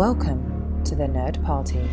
Welcome to the Nerd Party.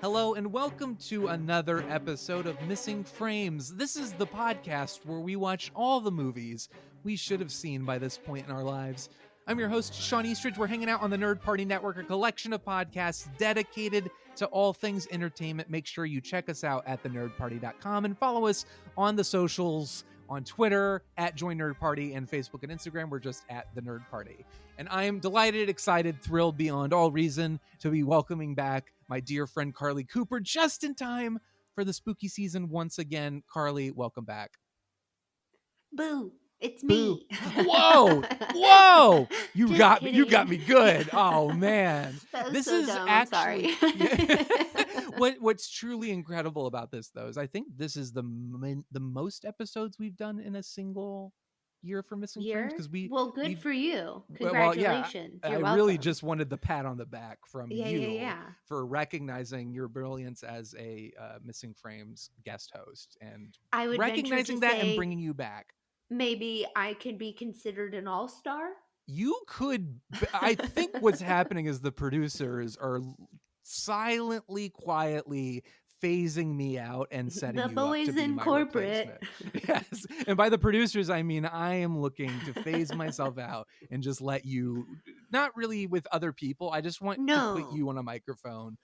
Hello and welcome to another episode of Missing Frames. This is the podcast where we watch all the movies we should have seen by this point in our lives. I'm your host, Shawn Eastridge. We're hanging out on the Nerd Party Network, a collection of podcasts dedicated to all things entertainment. Make sure you check us out at thenerdparty.com and follow us on the socials, on Twitter, at Join Nerd Party, and Facebook and Instagram. We're just at The Nerd Party. And I am delighted, excited, thrilled beyond all reason to be welcoming back my dear friend Carley Cooper just in time for the spooky season once again. Carley, welcome back. Boo. It's Boo. me. Whoa. You Just got kidding. me. You got me good. Oh man. That was This so is dumb. I'm actually sorry. what's truly incredible about this though is I think this is the most episodes we've done in a single year for Missing Frames because good we've- for you. well, yeah, Congratulations. I You're really welcome. just wanted the pat on the back from you Yeah. for recognizing your brilliance as a Missing Frames guest host and I would recognizing venture that to and say bringing you back. maybe I could be considered an all-star. You could. I think what's happening is the producers are silently, quietly phasing me out and setting The you boys up to be in my corporate. replacement. Yes, and by the producers, I mean I am looking to phase myself out and just let you, not really with other people. I just want to No. put you on a microphone,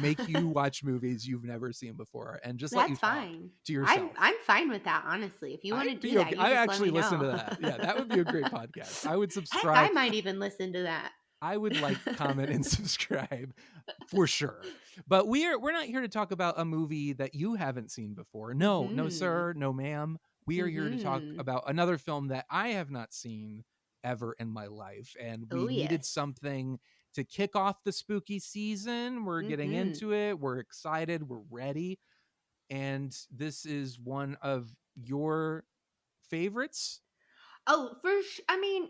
make you watch movies you've never seen before, and just let you That's talk fine. to yourself. I'm fine with that, honestly. If you want to I'd do be that, okay. you I just actually let me listen know. to that. Yeah, that would be a great podcast. I would Heck, subscribe. I might even listen to that. I would like, comment, and subscribe for sure. But we're not here to talk about a movie that you haven't seen before. No, no, Mhm. sir, no, ma'am. We are here to talk Mhm. about another film that I have not seen ever in my life, and we Oh, needed yes. something to kick off the spooky season. We're getting Mhm. into it. We're excited. We're ready, and this is one of your favorites. Oh, I mean,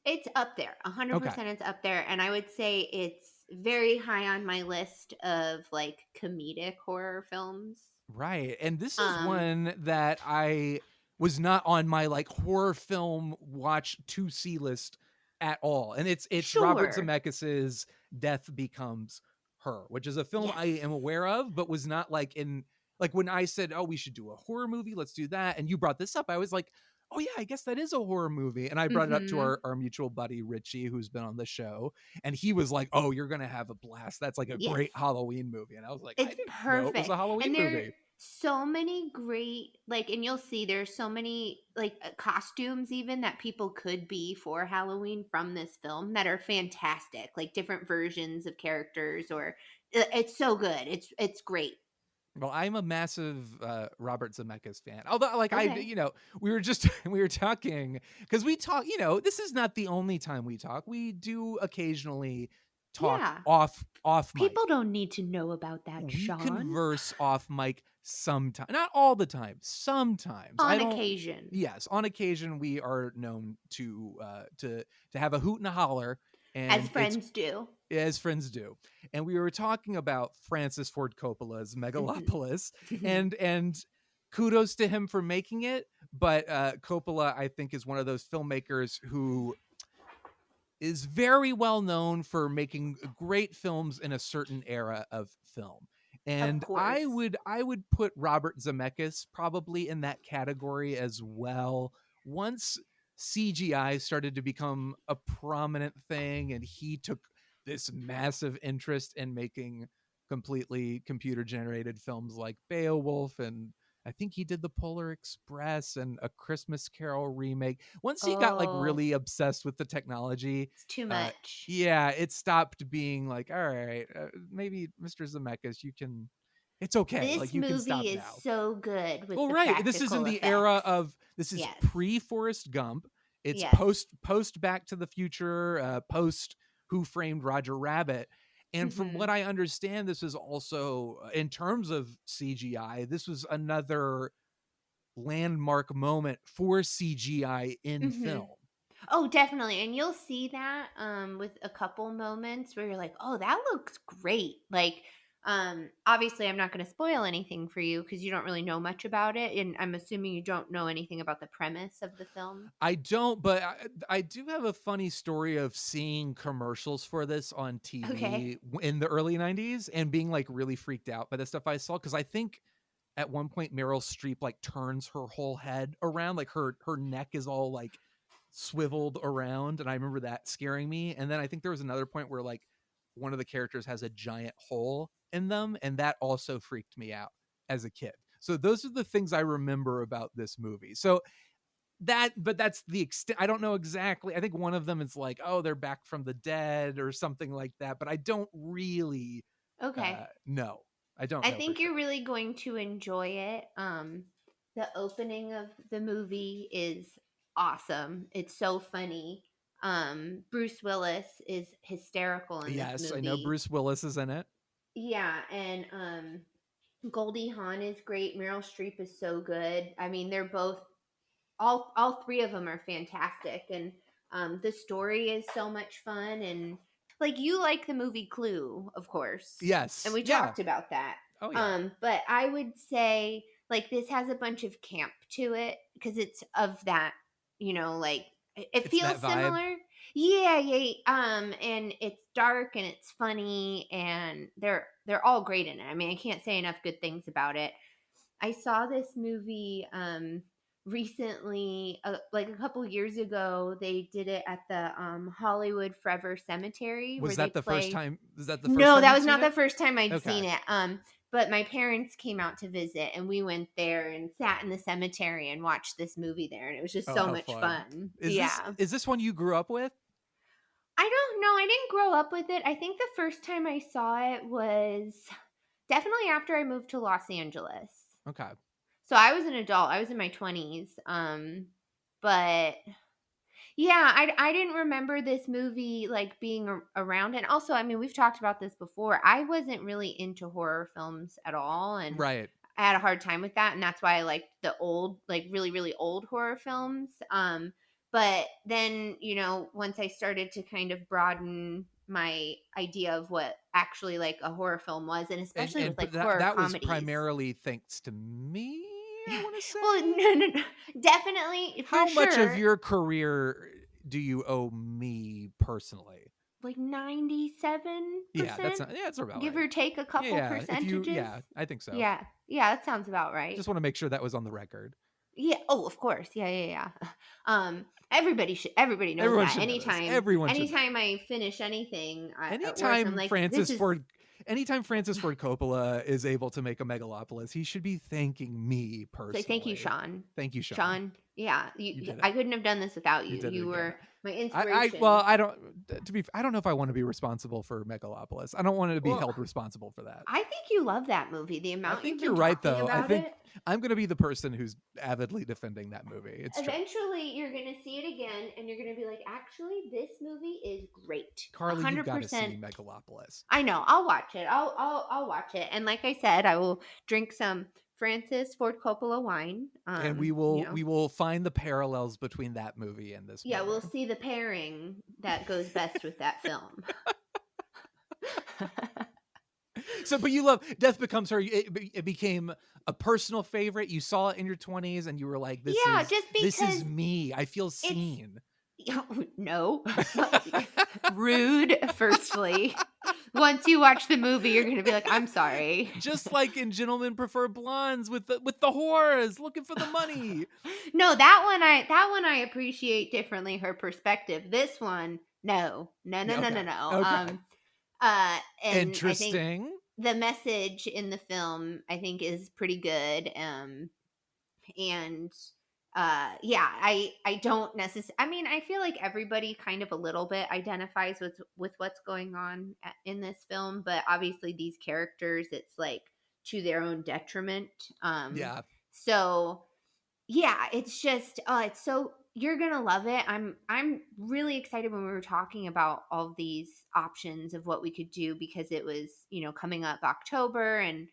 it's up there. 100% it's up there. And I would say it's very high on my list of like comedic horror films. Right. And this is Um, one that I was not on my like horror film watch to see list at all. And it's Robert Sure. Zemeckis's Death Becomes Her, which is a film I Yes. am aware of, but was not like in like when I said, "Oh, we should do a horror movie, let's do that." And you brought this up, I was like, "Oh yeah, I guess that is a horror movie." And I brought it up to Mhm. our mutual buddy Richie, who's been on the show, and he was like, "Oh, you're gonna have a blast. That's like a Yes. great Halloween movie." And I was like, "I It's didn't know it was perfect. a Halloween And there are movie." so many great, like, and you'll see there's so many, like, costumes even that people could be for Halloween from this film that are fantastic. Like, different versions of characters, or it's so good. It's great. Well, I'm a massive Robert Zemeckis fan. Although, like, Okay. we were just we were talking because we talk. This is not the only time we talk. We do occasionally talk Yeah. off mic. People don't need to know about that, We Shawn. converse off mic sometimes, not all the time. Sometimes On occasion. Yes, on occasion we are known to have a hoot and a holler, and As it's friends do. as friends do. And we were talking about Francis Ford Coppola's Megalopolis, Mhm. and kudos to him for making it. But Coppola, I think, is one of those filmmakers who is very well known for making great films in a certain era of film. Of And course. I would put Robert Zemeckis probably in that category as well. Once CGI started to become a prominent thing and he took this massive interest in making completely computer generated films like Beowulf, and I think he did the Polar Express and a Christmas Carol remake. Once he got like Oh, really obsessed with the technology, it's too much. yeah, it stopped being like, all right, maybe Mr. Zemeckis, it's okay. This Like you can stop movie is now. so good with Well, the right. This is in practical the era effects. of, this is Yes. pre Forrest Gump. It's Yes. post Back to the Future, post Who Framed Roger Rabbit. And from what Mhm. I understand, this is also, in terms of CGI, this was another landmark moment for CGI in Mhm. film. Oh, definitely. And you'll see that with a couple moments where you're like, "Oh, that looks great." Like Obviously I'm not going to spoil anything for you because you don't really know much about it, and I'm assuming you don't know anything about the premise of the film. I don't, but I do have a funny story of seeing commercials for this on Okay. TV in the early 90s and being like really freaked out by the stuff I saw. Because I think at one point Meryl Streep like turns her whole head around, like her neck is all like swiveled around, and I remember that scaring me. And then I think there was another point where like one of the characters has a giant hole in them, and that also freaked me out as a kid. So those are the things I remember about this movie. So but that's the extent. I don't know exactly. I think one of them is like, oh, they're back from the dead or something like that, but I don't really Okay. know. I don't I know for think you're sure. really going to enjoy it. The opening of the movie is awesome. It's so funny. Bruce Willis is hysterical in this Yes, I know movie. Bruce Willis is in it. Yeah, and Goldie Hawn is great. Meryl Streep is so good. I mean, they're both all three of them are fantastic, and the story is so much fun. And like, you like the movie Clue, of course, and Yes. we Yeah. talked about that. Oh yeah. But I would say like this has a bunch of camp to it because it's of that, like it It's feels that vibe. similar. Yeah, yeah. And it's dark and it's funny, and they're all great in it. I mean, I can't say enough good things about it. I saw this movie recently, like a couple years ago. They did it at the Hollywood Forever Cemetery where Was they that the first play. time? Was that the first No, time that you'd was seen not the it? first time I'd Okay. seen it. But my parents came out to visit, and we went there and sat in the cemetery and watched this movie there, and it was just Oh, so how much fun. fun. Is Yeah. this one you grew up with? I don't know. I didn't grow up with it. I think the first time I saw it was definitely after I moved to Los Angeles. Okay. So I was an adult. I was in my 20s. But yeah, I didn't remember this movie like being around. And also, I mean, we've talked about this before. I wasn't really into horror films at all, and Right. I had a hard time with that, and that's why I liked the old, like really really old horror films. But then, once I started to kind of broaden my idea of what actually like a horror film was, and especially with But like that horror that was comedies. primarily thanks to me, I want to say. Well, no, definitely for How much of sure. your career do you owe me personally? Like 97%, Yeah, that's about give right. or take a couple Yeah, if you percentages. I think so. Yeah, yeah, that sounds about right. Just want to make sure that was on the record. Yeah. Oh, of course. Yeah, yeah, yeah. Everybody knows Everyone that. should know this. Anytime, Everyone should know. anytime I finish anything at work, I'm Anytime like, this Francis is. Ford Anytime Francis Ford Coppola is able to make a Megalopolis, he should be thanking me personally. Say thank you, Shawn. Thank you, Shawn. Shawn, yeah, You did it. I couldn't have done this without you. You did it You again. were my inspiration. I don't know if I want to be responsible for Megalopolis. I don't want to be held responsible for that. I think you love that movie. The amount I think you've you're been right, talking though. I about think it. I'm going to be the person who's avidly defending that movie. It's true. Eventually, you're going to see it again, and you're going to be like, actually, this movie is great. Carley, 100%. you've got to see Megalopolis. I know. I'll watch it. I'll watch it. And like I said, I will drink some Francis Ford Coppola wine. And we will find the parallels between that movie and this movie. Yeah, we'll see the pairing that goes best with that film. So, but you love Death Becomes Her. It became a personal favorite. You saw it in your 20s, and you were like, "This is me. I feel seen." No, rude. Firstly, once you watch the movie, you're gonna be like, "I'm sorry." Just like in Gentlemen Prefer Blondes with the whores looking for the money. No, that one I appreciate differently. Her perspective. This one, no. Okay. And Interesting. I think the message in the film, I think, is pretty good. I don't necessarily. I mean, I feel like everybody kind of a little bit identifies with what's going on in this film, but obviously these characters, it's like to their own detriment. Yeah. So yeah, it's just it's so you're gonna love it. I'm really excited when we were talking about all these options of what we could do because it was coming up October and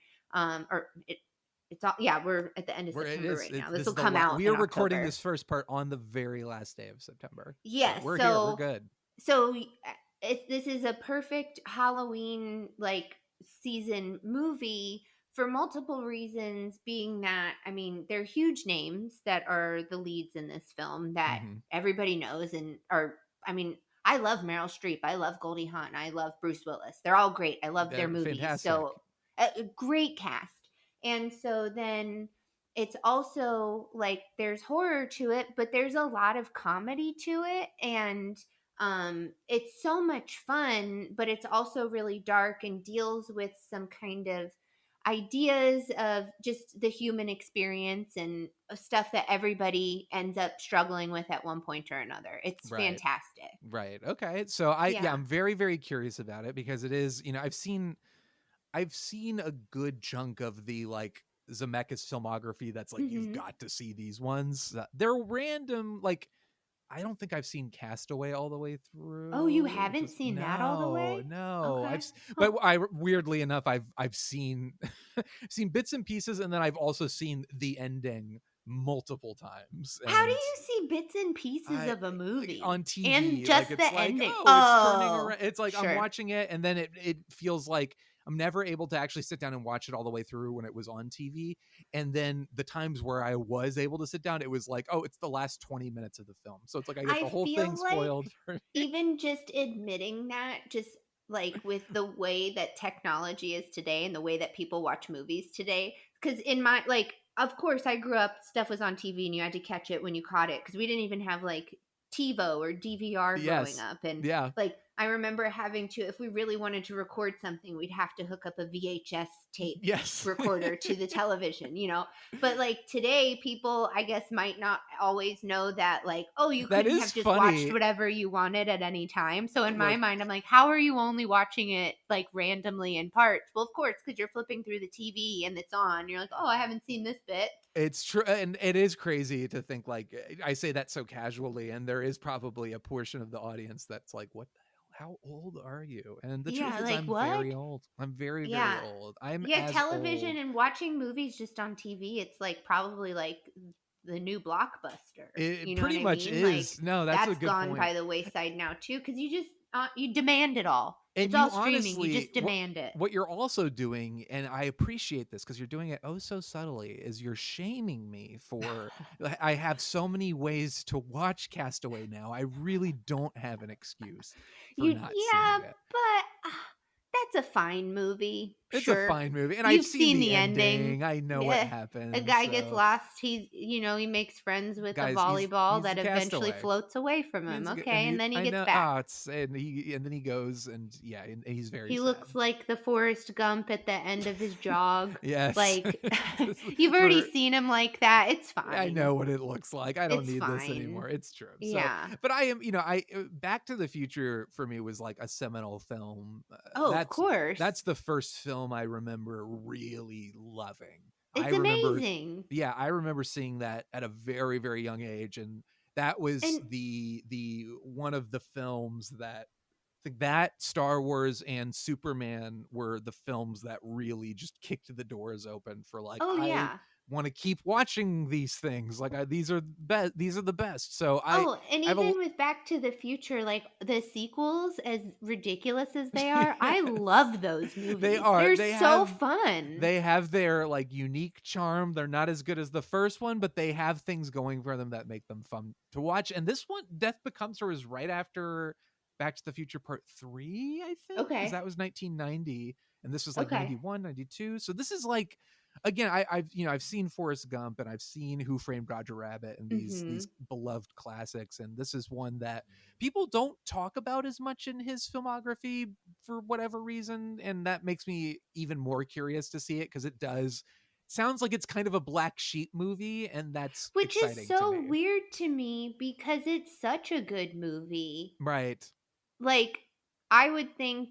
it's all we're at the end of September right now. This will come out. We are recording October. this first part on the very last day of September. Yes, so we're here. We're good. So this is a perfect Halloween like season movie for multiple reasons, being that, I mean, they're huge names that are the leads in this film that Mm-hmm. everybody knows and are, I mean, I love Meryl Streep, I love Goldie Hawn, I love Bruce Willis. They're all great. I love their They're movies. fantastic. So a great cast. And so then it's also like there's horror to it, but there's a lot of comedy to it. And it's so much fun, but it's also really dark and deals with some kind of ideas of just the human experience and stuff that everybody ends up struggling with at one point or another. It's Right. fantastic. Right. Okay. So Yeah. I'm very, very curious about it because it is, I've seen a good chunk of the like Zemeckis filmography that's like you've Mm-hmm. got to see these ones. They're random. Like I don't think I've seen Castaway all the way Oh, you through. haven't Just seen that all the way? no. Okay. But I weirdly enough, I've seen seen bits and pieces, and then I've also seen the ending multiple times. How do And you see bits and pieces of a like movie on and TV, just like the it's like, ending? oh, it's turning Oh, around. It's like I'm sure. watching it, and then it feels like I'm never able to actually sit down and watch it all the way through when it was on TV. And then the times where I was able to sit down, it was like, oh, it's the last 20 minutes of the film. So it's like I get I the whole thing feel like spoiled for me. even just admitting that, just like with the way that technology is today and the way that people watch movies today, because in my, like, of course, I grew up, stuff was on TV and you had to catch it when you caught it because we didn't even have like TiVo or DVR growing Yes. up. And Yeah. like, I remember having to, if we really wanted to record something, we'd have to hook up a VHS tape Yes. recorder to the television, you know? But like today, people, I guess, might not always know that, like, oh, you That couldn't is have just funny. watched whatever you wanted at any time. So in my Look, mind, I'm like, how are you only watching it like randomly in parts? Well, of course, because you're flipping through the TV and it's on. You're like, oh, I haven't seen this bit. it's true, and it is crazy to think like I say that so casually, and there is probably a portion of the audience that's like, "What the hell? How old are you?" And the truth Yeah, is, like I'm what? very old. I'm very, very Yeah. old. I'm Yeah, as television old. and watching movies just on TV, it's like probably like the new blockbuster. It You know what pretty I much mean? Like is. No, that's a that's good gone point. by the wayside now too, because you just you demand it all. And It's you all streaming. You honestly, just demand it. what you're also doing, and I appreciate this because you're doing it oh so subtly, is you're shaming me for I have so many ways to watch Castaway now. I really don't have an excuse for You not yeah, seeing it. but that's a fine movie. It's a Sure. fine movie, and I've You've seen seen the the ending. ending. I know what Yeah. A happens. guy gets So, lost. He makes friends with a guys, volleyball he's a that eventually castaway. floats away from him. Okay, and then he I gets know. back. Oh, it's and then he goes and yeah, and he's very He sad. looks like the Forrest Gump at the end of his jog. Yes, Like you've already for seen him like that. It's I fine. know what it looks like. I don't It's need this fine. anymore. It's true. So, Yeah. but I am, I Back to the Future for me was like a seminal film. Oh, of That's course. the first film I remember really loving. I It's remember, amazing. yeah, I remember seeing that at a very, very young age, and that was And the one of the films that I think that Star Wars and Superman were the films that really just kicked the doors open for like oh I yeah. want to keep watching these things. Like these are these are the best. So Oh, and I have a even with Back to the Future, like the sequels, as ridiculous as they are, I yes. love those They movies. are. They're so fun. They have their like unique charm. They're not as good as the first one, but they have things going for them that make them fun to watch. And this one, Death Becomes Her, is right after Back to the Future Part 3, I think, because Okay. that was 1990, and this was like Okay. 91, 92. So this is like, again, I've seen Forrest Gump and I've seen Who Framed Roger Rabbit and these Mhm. beloved classics, and this is one that people don't talk about as much in his filmography for whatever reason, and that makes me even more curious to see it because it does sounds like it's kind of a black sheep movie, and that's Which is exciting to so me. weird to me because it's such a good movie. Right. Like I would think,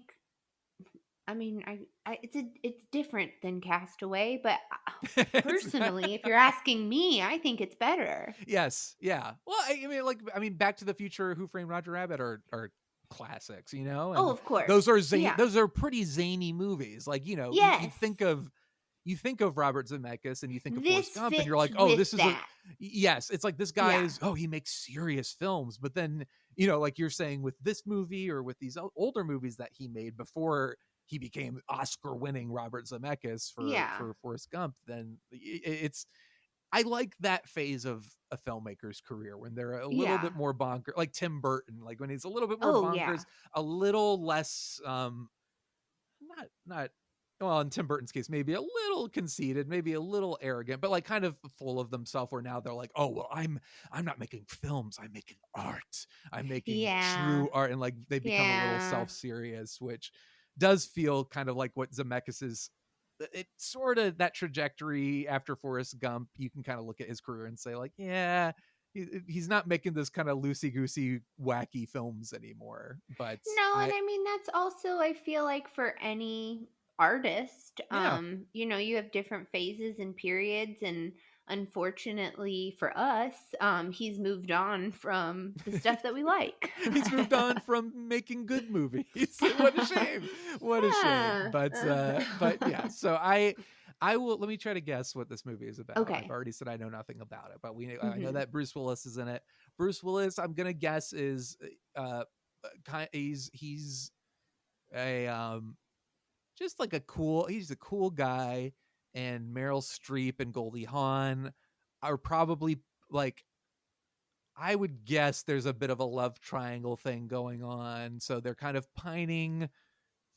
I mean, it's different than Castaway, but It's not- personally, if you're asking me, I think it's better. yes, yeah. Well, I mean, Back to the Future, Who Framed Roger Rabbit are classics, Oh, and of course. those are Yeah. those are pretty zany movies. Like, Yes. you think of Robert Zemeckis and you think of This Forrest Gump, and you're fits like, oh, with this is a that. yes. It's like this guy Yeah. is he makes serious films, but then like you're saying with this movie or with these older movies that he made before he became Oscar-winning Robert Zemeckis Yeah. for Forrest Gump, then it's I like that phase of a filmmaker's career when they're a little Yeah. bit more bonkers, like Tim Burton, like when he's a little bit more Oh, yeah. bonkers, a little less not well, in Tim Burton's case, maybe a little conceited, maybe a little arrogant, but like kind of full of themselves, where now they're like, oh well, I'm not making films, I'm making art. I'm making Yeah. true art. And like they become a little Yeah. self-serious, which does feel kind of like what Zemeckis is. It sort of that trajectory after Forrest Gump, you can kind of look at his career and say like, yeah, he's not making this kind of loosey-goosey wacky films anymore. But No, and I mean that's also I feel like for any artist, yeah, you have different phases and periods, and unfortunately for us, he's moved on from the stuff that we like. he's moved on from making good movies. What a shame. What a shame. Yeah. But yeah, so I will, let me try to guess what this movie is about. I've Okay. already said I know nothing about it, but I know Hmm. that Bruce Willis is in it. Bruce Willis, I'm gonna guess, is he's a just like he's a cool guy, and Meryl Streep and Goldie Hawn are probably like, I would guess there's a bit of a love triangle thing going on. So they're kind of pining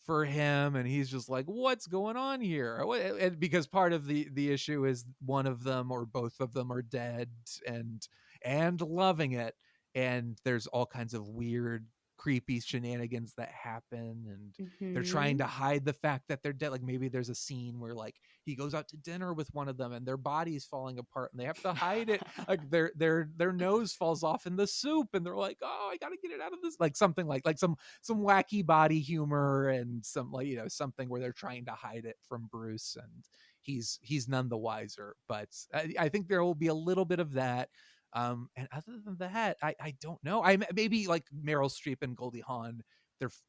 for him, and he's just like, what's going on here? And because part of the issue is one of them or both of them are dead, and loving it. And there's all kinds of weird, creepy shenanigans that happen, and they're trying Hmm. to hide the fact that they're dead. Like maybe there's a scene where like he goes out to dinner with one of them and their body's falling apart and they have to hide it. Like their nose falls off in the soup, and they're like, oh, I gotta get it out of this, like something like some wacky body humor, and some like, something where they're trying to hide it from Bruce, and he's none the wiser. But I think there will be a little bit of that. And other than that, I don't know. I maybe like Meryl Streep and Goldie Hawn,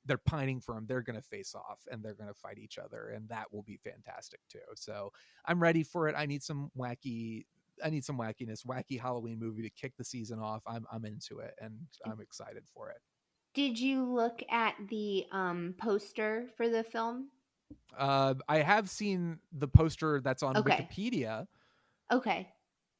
they're pining for him. They're gonna face off and they're gonna fight each other, and that will be fantastic too. So I'm ready for it. I need some wackiness, wacky Halloween movie to kick the season off. I'm into it, and I'm excited for it. Did you look at the poster for the film? I have seen the poster that's on Okay. Wikipedia. Okay.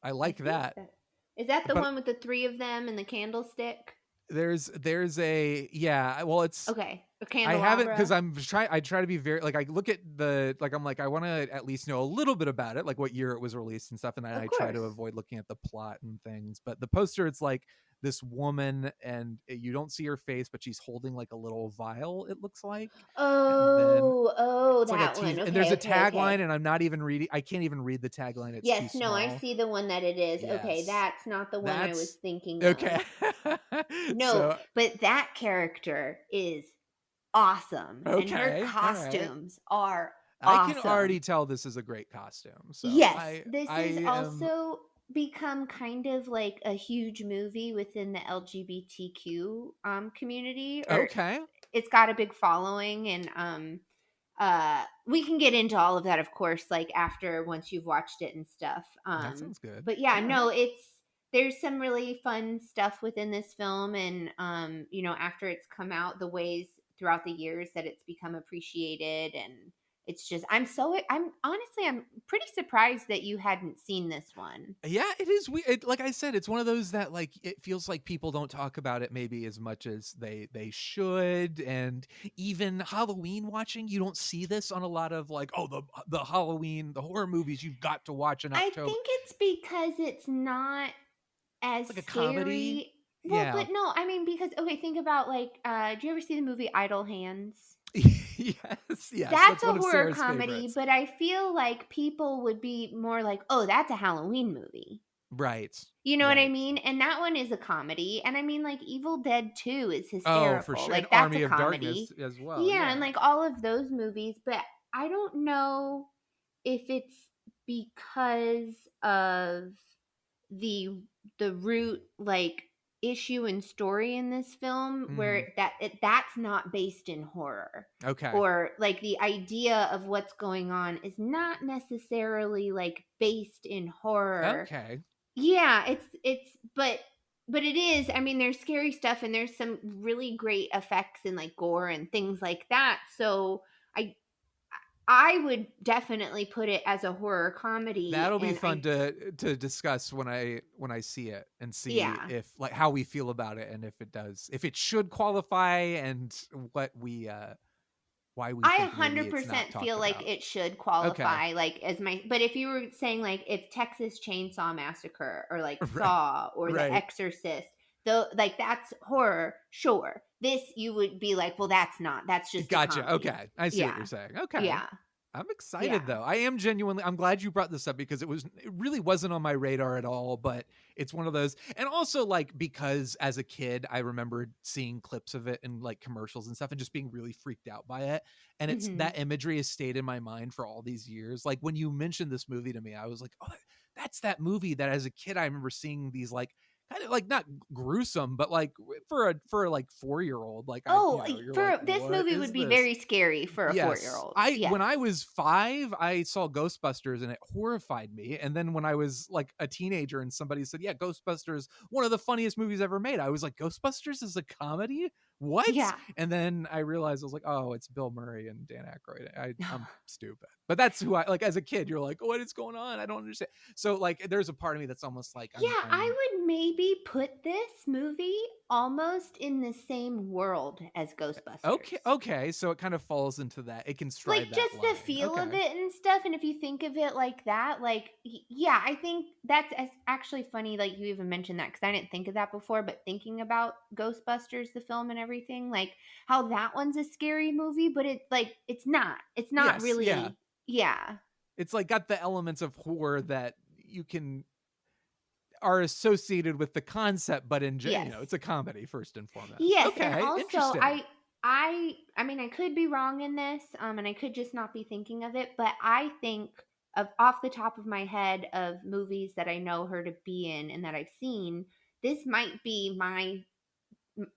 I I like think that, that is that the but one with the three of them and the candlestick? there's a, yeah, well, it's, Okay, a I haven't, because candelabra. I try to be very like, I look at the, like I'm like, I want to at least know a little bit about it, like what year it was released and stuff, and then Of I try to course. avoid looking at the plot and things. But the poster, it's like this woman, and you don't see her face, but she's holding like a little vial, it looks like. And then Oh, it's like a that one. teaser, and there's Okay, a okay, tagline, okay. and I'm not even reading, I can't even read the tagline, it's too Yes, no, I small. see the one that it is. Okay, Yes, that's not the one I was that's thinking okay. of. No, So but that character is awesome, and her okay, all right, costumes are I can awesome. already tell this is a great costume. So Yes, this I is am also become kind of like a huge movie within the LGBTQ community, or okay. it's got a big following, and we can get into all of that, of course, like after once you've watched it and stuff. That sounds good. But yeah, All right. no, there's some really fun stuff within this film, and after it's come out, the ways throughout the years that it's become appreciated, and it's just I'm honestly I'm pretty surprised that you hadn't seen this one. Yeah, it is weird. Like I said, it's one of those that like it feels like people don't talk about it maybe as much as they should. And even Halloween watching, you don't see this on a lot of like, oh, the Halloween, the horror movies you've got to watch in I October. think it's because it's not as It's like a comedy. scary. Well, Yeah. but no, I mean because okay, think about like do you ever see the movie Idle Hands? Yes, That's that's a one of horror Sarah's comedy, favorites. but I feel like people would be more like, "Oh, that's a Halloween movie." Right. You know what I Right. mean? And that one is a comedy. And I mean, like, Evil Dead 2 is Oh, for hysterical. sure. And Like, that's a Army of Darkness comedy. as well. Yeah, and Yeah. like all of those movies. But I don't know if it's because of the root like issue and story in this film Hmm. where that's not based in horror, Okay. or like the idea of what's going on is not necessarily like based in horror. Okay. Yeah, it's but it is. I mean, there's scary stuff and there's some really great effects and like gore and things like that. So I would definitely put it as a horror comedy. That'll be and fun to discuss when I see it and see Yeah. if like how we feel about it and if it should qualify and what we why we I think maybe it's not 100% talked feel like about. it should Okay. qualify like as my, but if you were saying like if Texas Chainsaw Massacre or like Saw or The Right. Exorcist, though, like that's horror, sure. This you would be like, well, that's just a Gotcha. comedy. Okay. I see what you're saying. Okay. Yeah. I'm excited though. I am genuinely, I'm glad you brought this up because it really wasn't on my radar at all, but it's one of those. And also like, because as a kid, I remembered seeing clips of it in like commercials and stuff and just being really freaked out by it. And it's that imagery has stayed in my mind for all these years. Like when you mentioned this movie to me, I was like, oh, that's that movie that as a kid, I remember seeing these like, kind of like not gruesome, but like for a like 4-year-old, like you're like, this movie would be very scary for a 4-year-old. When I was 5, I saw Ghostbusters and it horrified me. And then when I was like a teenager and somebody said, yeah, Ghostbusters, one of the funniest movies ever made, I was like, Ghostbusters is a comedy? What? Yeah. And then I realized I was like, oh, it's Bill Murray and Dan Aykroyd. I'm stupid. But that's who I like as a kid. You're like, what is going on? I don't understand. So like, there's a part of me that's almost like, I would maybe put this movie almost in the same world as Ghostbusters. Okay. So it kind of falls into that. It can stride like that just line. the feel of it and stuff. And if you think of it like that, like, yeah, I think that's actually funny. Like you even mentioned that because I didn't think of that before, but thinking about Ghostbusters, the film and everything, like how that one's a scary movie, but it's not really. Yeah. It's like got the elements of horror that are associated with the concept, but in general, it's a comedy first and foremost. Yes, okay, and also interesting. I mean, I could be wrong in this, and I could just not be thinking of it, but I think of off the top of my head of movies that I know her to be in and that I've seen, this might be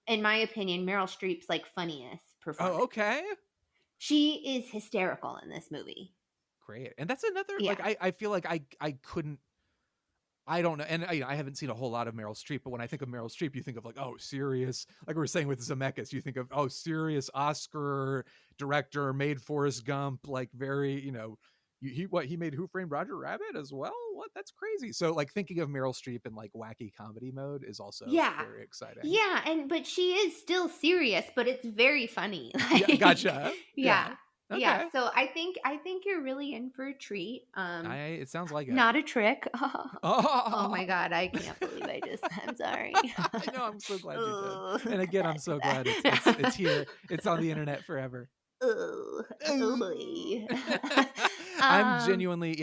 in my opinion, Meryl Streep's like funniest performance. Oh, okay. She is hysterical in this movie. Great, and that's another like I feel like I couldn't. I don't know. And I haven't seen a whole lot of Meryl Streep, but when I think of Meryl Streep, you think of like, oh, serious. Like we were saying with Zemeckis, you think of, oh, serious Oscar director, made Forrest Gump, like very, he made Who Framed Roger Rabbit as well? What? That's crazy. So like thinking of Meryl Streep in like wacky comedy mode is also very exciting. Yeah, but she is still serious, but it's very funny. Like, gotcha. Yeah. Okay. Yeah, so I think you're really in for a treat. It sounds like it. Not a trick. Oh my god, I can't believe I'm sorry. I know, I'm so glad you did. And again, I'm so glad it's here. It's on the internet forever. Oh boy. I'm genuinely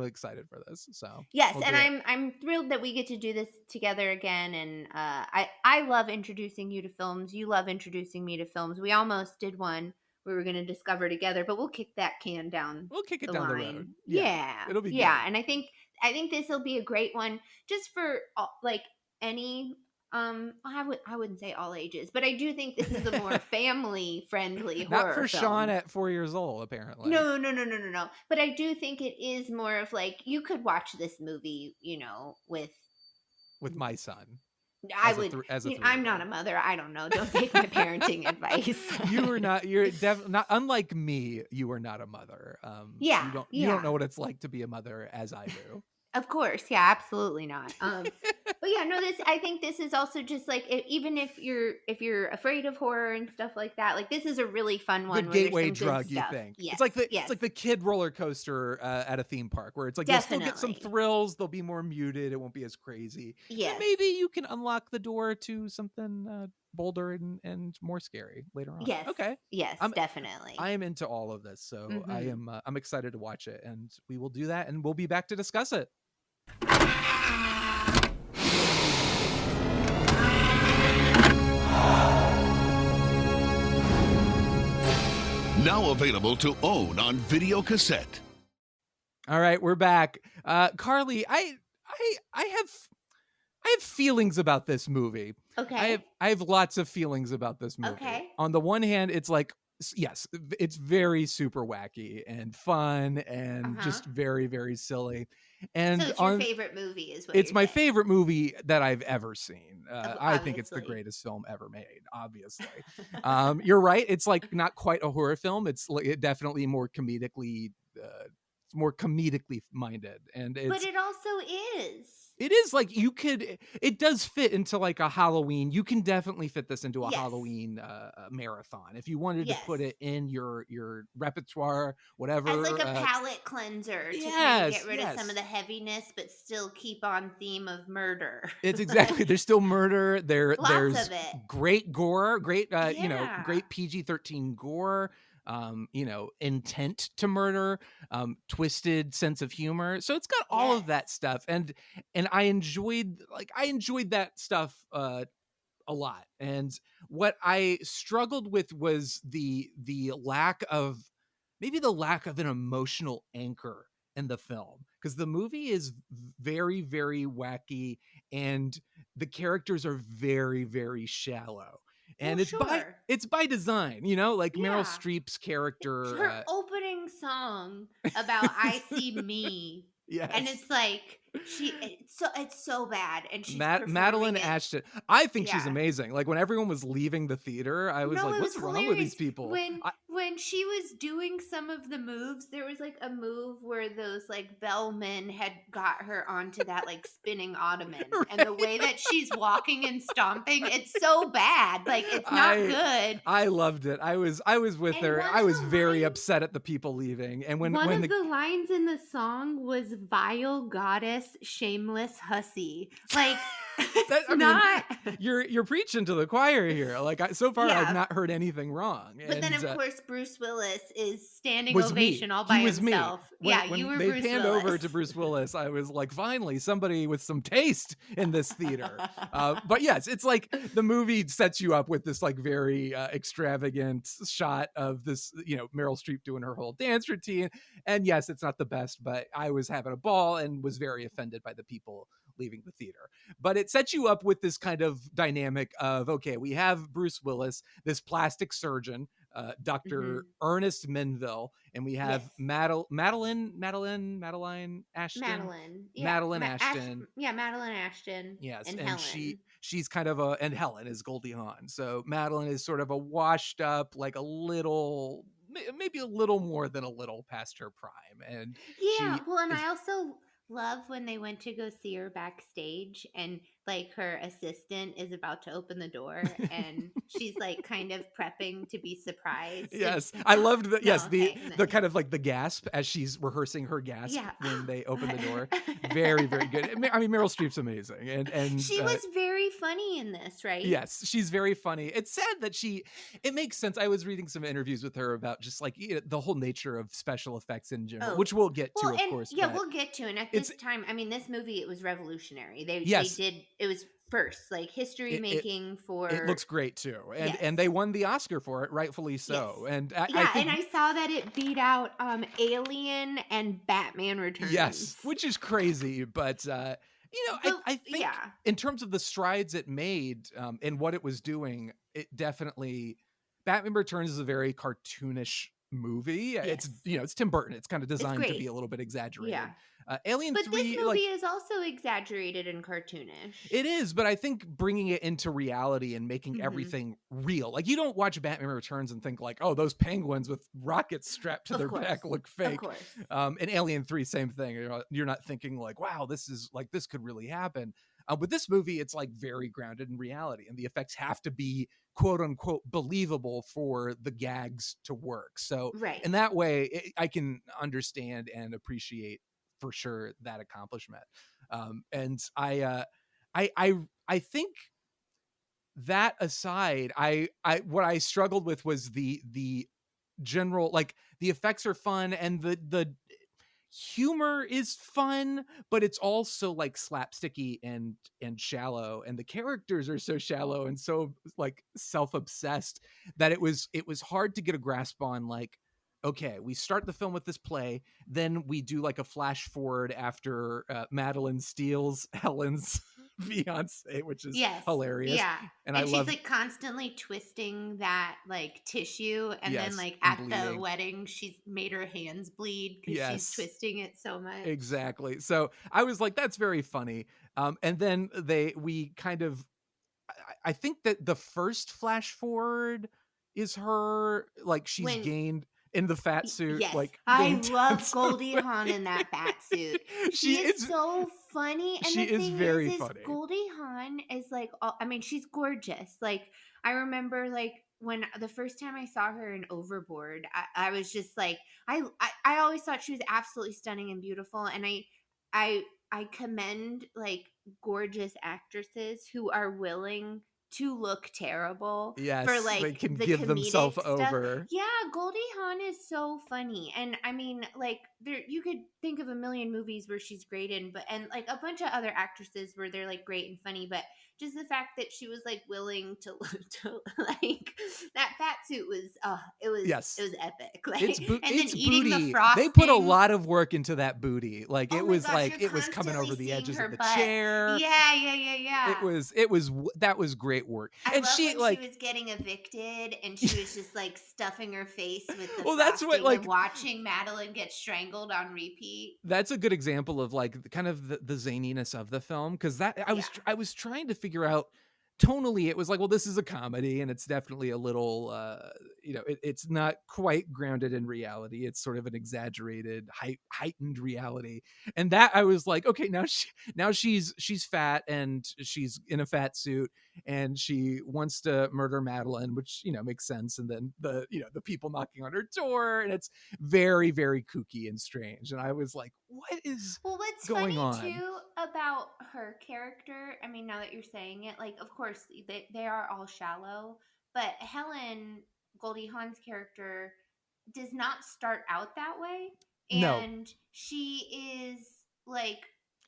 excited for this. So yes, and I'm thrilled that we get to do this together again. And I love introducing you to films. You love introducing me to films. We almost did one we were going to discover together, but we'll kick that can down. We'll kick it down the road. Yeah, it'll be good. And I think this will be a great one, just for like any. I wouldn't say all ages, but I do think this is a more family friendly horror. Not for film. Shawn at 4 years old, apparently. No. But I do think it is more of like you could watch this movie, with my son. I would. I'm not a mother. I don't know. Don't take my parenting advice. You're definitely not. Unlike me, you are not a mother. You don't know what it's like to be a mother as I do. Of course, yeah, absolutely not. But yeah, no, I think this is also just like even if you're afraid of horror and stuff like that, like this is a really fun one. Good gateway drug, you think? Yes, it's like the kid roller coaster at a theme park where it's like you'll still get some thrills. They'll be more muted. It won't be as crazy. Yes, and maybe you can unlock the door to something bolder and more scary later on. Yes. Okay. Yes, definitely. I am into all of this, so I'm excited to watch it, and we will do that, and we'll be back to discuss it. Now available to own on video cassette. All right, we're back. Carley, I have feelings about this movie. Okay. I have lots of feelings about this movie. Okay. On the one hand, it's like yes, it's very super wacky and fun and Uh-huh. just very, very silly. So And it's your favorite movie is what it's you're my saying. favorite movie that I've ever seen. I think it's the Obviously. greatest film ever made, obviously. You're right. It's like not quite a horror film. It's it definitely more comedically minded. And But it also is. it is like it does fit into like a Halloween. You can definitely fit this into a Yes. Halloween marathon if you wanted to Yes. put it in your repertoire, whatever. As like a palate cleanser to kind of Yes, get rid of some yes. of the heaviness, but still keep on theme of murder. It's exactly. There's still murder. Lots There's of it. great gore, great Yeah. great PG-13 gore. Intent to murder, twisted sense of humor. So it's got all of Yes. that stuff, and I enjoyed that stuff a lot. And what I struggled with was the lack of an emotional anchor in the film, because the movie is very, very wacky and the characters are very, very shallow. And Well, it's by design, like Meryl Yeah. Streep's character. Her opening song about I See Me. Yes. And it's like it's so bad, and she's Madeline performing it. Ashton. I think she's Yeah. amazing. Like when everyone was leaving the theater, I was No, like, it "What's was wrong with these hilarious. people?" When she was doing some of the moves, there was like a move where those like bellmen had got her onto that like spinning ottoman, and the way that she's walking and stomping, it's so bad. Like it's not good. I loved it. I was with And her. one I of was the very lines- upset at the people leaving. And when One of the the lines in the song was "Vile goddess, shameless hussy." Like that, it's not. you're preaching to the choir here. Like so far, Yeah. I've not heard anything wrong. But then, And, of course, Bruce Willis is standing was me. ovation all by He was himself. me. Yeah, When you were they Bruce panned Willis. over to Bruce Willis, I was like, finally, somebody with some taste in this theater. But yes, it's like the movie sets you up with this like very extravagant shot of this, Meryl Streep doing her whole dance routine. And yes, it's not the best, but I was having a ball and was very offended by the people leaving the theater. But it sets you up with this kind of dynamic of, okay, we have Bruce Willis, this plastic surgeon, Dr. Ernest Menville, and we have Madeline Ashton. Madeline Ashton. Madeline Ashton. Yes, and and Helen. she's kind of and Helen is Goldie Hawn. So Madeline is sort of a washed up, like a little, maybe a little more than a little past her prime. And I also love when they went to go see her backstage, and like her assistant is about to open the door and she's like kind of prepping to be surprised. Yes, I loved that. Yes, the okay. kind of like the gasp as she's rehearsing her gasp when they open the door. Very, very good. I mean, Meryl Streep's amazing, and she was very funny in this, right? Yes, she's very funny. It's sad that it makes sense. I was reading some interviews with her about just like the whole nature of special effects in general, which we'll get to, of course. Yeah, we'll get to. And at this time, I mean, this movie, it was revolutionary. They did. It was first, like history making for. It looks great too, and they won the Oscar for it, rightfully so. Yes. And and I saw that it beat out Alien and Batman Returns. Yes, which is crazy, but. I think in terms of the strides it made and what it was doing, it definitely. Batman Returns is a very cartoonish movie. Yes. It's Tim Burton. It's kind of designed to be a little bit exaggerated. Yeah. Alien but 3, this movie is also exaggerated and cartoonish. It is, but I think bringing it into reality and making everything real. Like you don't watch Batman Returns and think like, oh, those penguins with rockets strapped to their back look fake. Of course. And Alien 3, same thing. You're not thinking like, wow, this could really happen. With this movie, it's like very grounded in reality, and the effects have to be quote unquote believable for the gags to work. So in that way, I can understand and appreciate for sure that accomplishment. And I think that aside, what I struggled with was the general, like the effects are fun and the humor is fun, but it's also like slapsticky and shallow, and the characters are so shallow and so like self-obsessed that it was hard to get a grasp on like, okay, we start the film with this play, then we do like a flash forward after Madeline steals Helen's fiance, which is Yes. hilarious. Yeah. And And I she's love, like constantly twisting that like tissue. And then yes, like and at the bleeding. wedding, she's made her hands bleed because she's Yes, twisting it so much. exactly. So I was like, that's very funny. And then we kind of, I think that the first flash forward is her, like she's When gained in the fat suit, Yes, like I gained love tons of Goldie Hawn in that bat suit. weight. She is so funny, and She the is thing very is funny. Goldie Hawn is like, I mean, she's gorgeous. Like, I remember, like when the first time I saw her in Overboard, I was just like, I always thought she was absolutely stunning and beautiful, and I, I commend like gorgeous actresses who are willing to look terrible for Yes, they like can the give themselves comedic stuff. over. Yeah, Goldie Hawn is so funny. And I mean, like there you could think of a million movies where she's great in, but and like a bunch of other actresses where they're like great and funny, but just the fact that she was like willing to to like that fat suit was Yes. it was epic. Like It's and then it's eating the booty. They put a frosting. lot of work into that booty. Like Oh it my was gosh, you're like it was coming constantly over the seeing edges her of the butt. chair. Yeah. That was great work. I And love she when like she was getting evicted and she was just like stuffing her face with the well, that's what frosting and like watching Madeline get strangled on repeat. that's a good example of like kind of the zaniness of the film, because that Yeah. I was trying to figure out tonally. It was like, well, this is a comedy and it's definitely a little it's not quite grounded in reality. It's sort of an exaggerated heightened reality. And that I was like, okay, now she's fat and she's in a fat suit and she wants to murder Madeline, which makes sense. And then the people knocking on her door, and it's very, very kooky and strange. And I was like, what is Well, what's going funny on? too about her character, I mean, now that you're saying it, like, of course, they are all shallow, but Helen, Goldie Hawn's character, does not start out that way. No, And she is like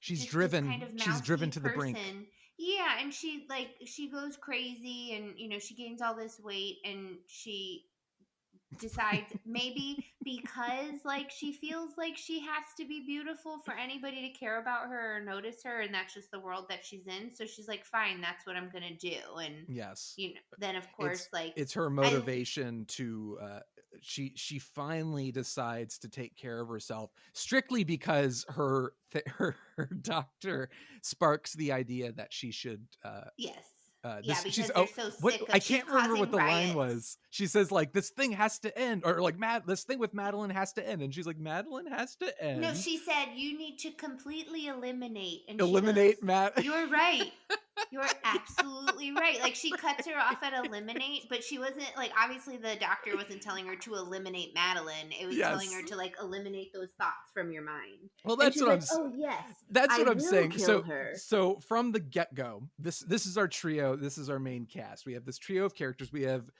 she's just this kind driven. of She's driven mousy to the brink. person. Yeah, and she goes crazy and she gains all this weight and she decides maybe because like she feels like she has to be beautiful for anybody to care about her or notice her, and that's just the world that she's in, so she's like, fine, that's what I'm gonna do. And Yes. then of course like It's her motivation to she finally decides to take care of herself strictly because her doctor sparks the idea that she should yes, this because she's they're so what sick of I she's can't remember what causing the line riots. was. She says like, this thing has to end, or like this thing with Madeline has to end, and she's like, Madeline has to end. No, she said you need to completely eliminate. And eliminate she goes, Matt. You're right. You're absolutely right. Like she cuts her off at eliminate, but she wasn't like, obviously the doctor wasn't telling her to eliminate Madeline. It was telling her to like eliminate those thoughts from your mind. Well, that's what Oh yes, that's what I'm saying. Kill her. So from the get-go, this is our trio. This is our main cast. We have this trio of characters. We have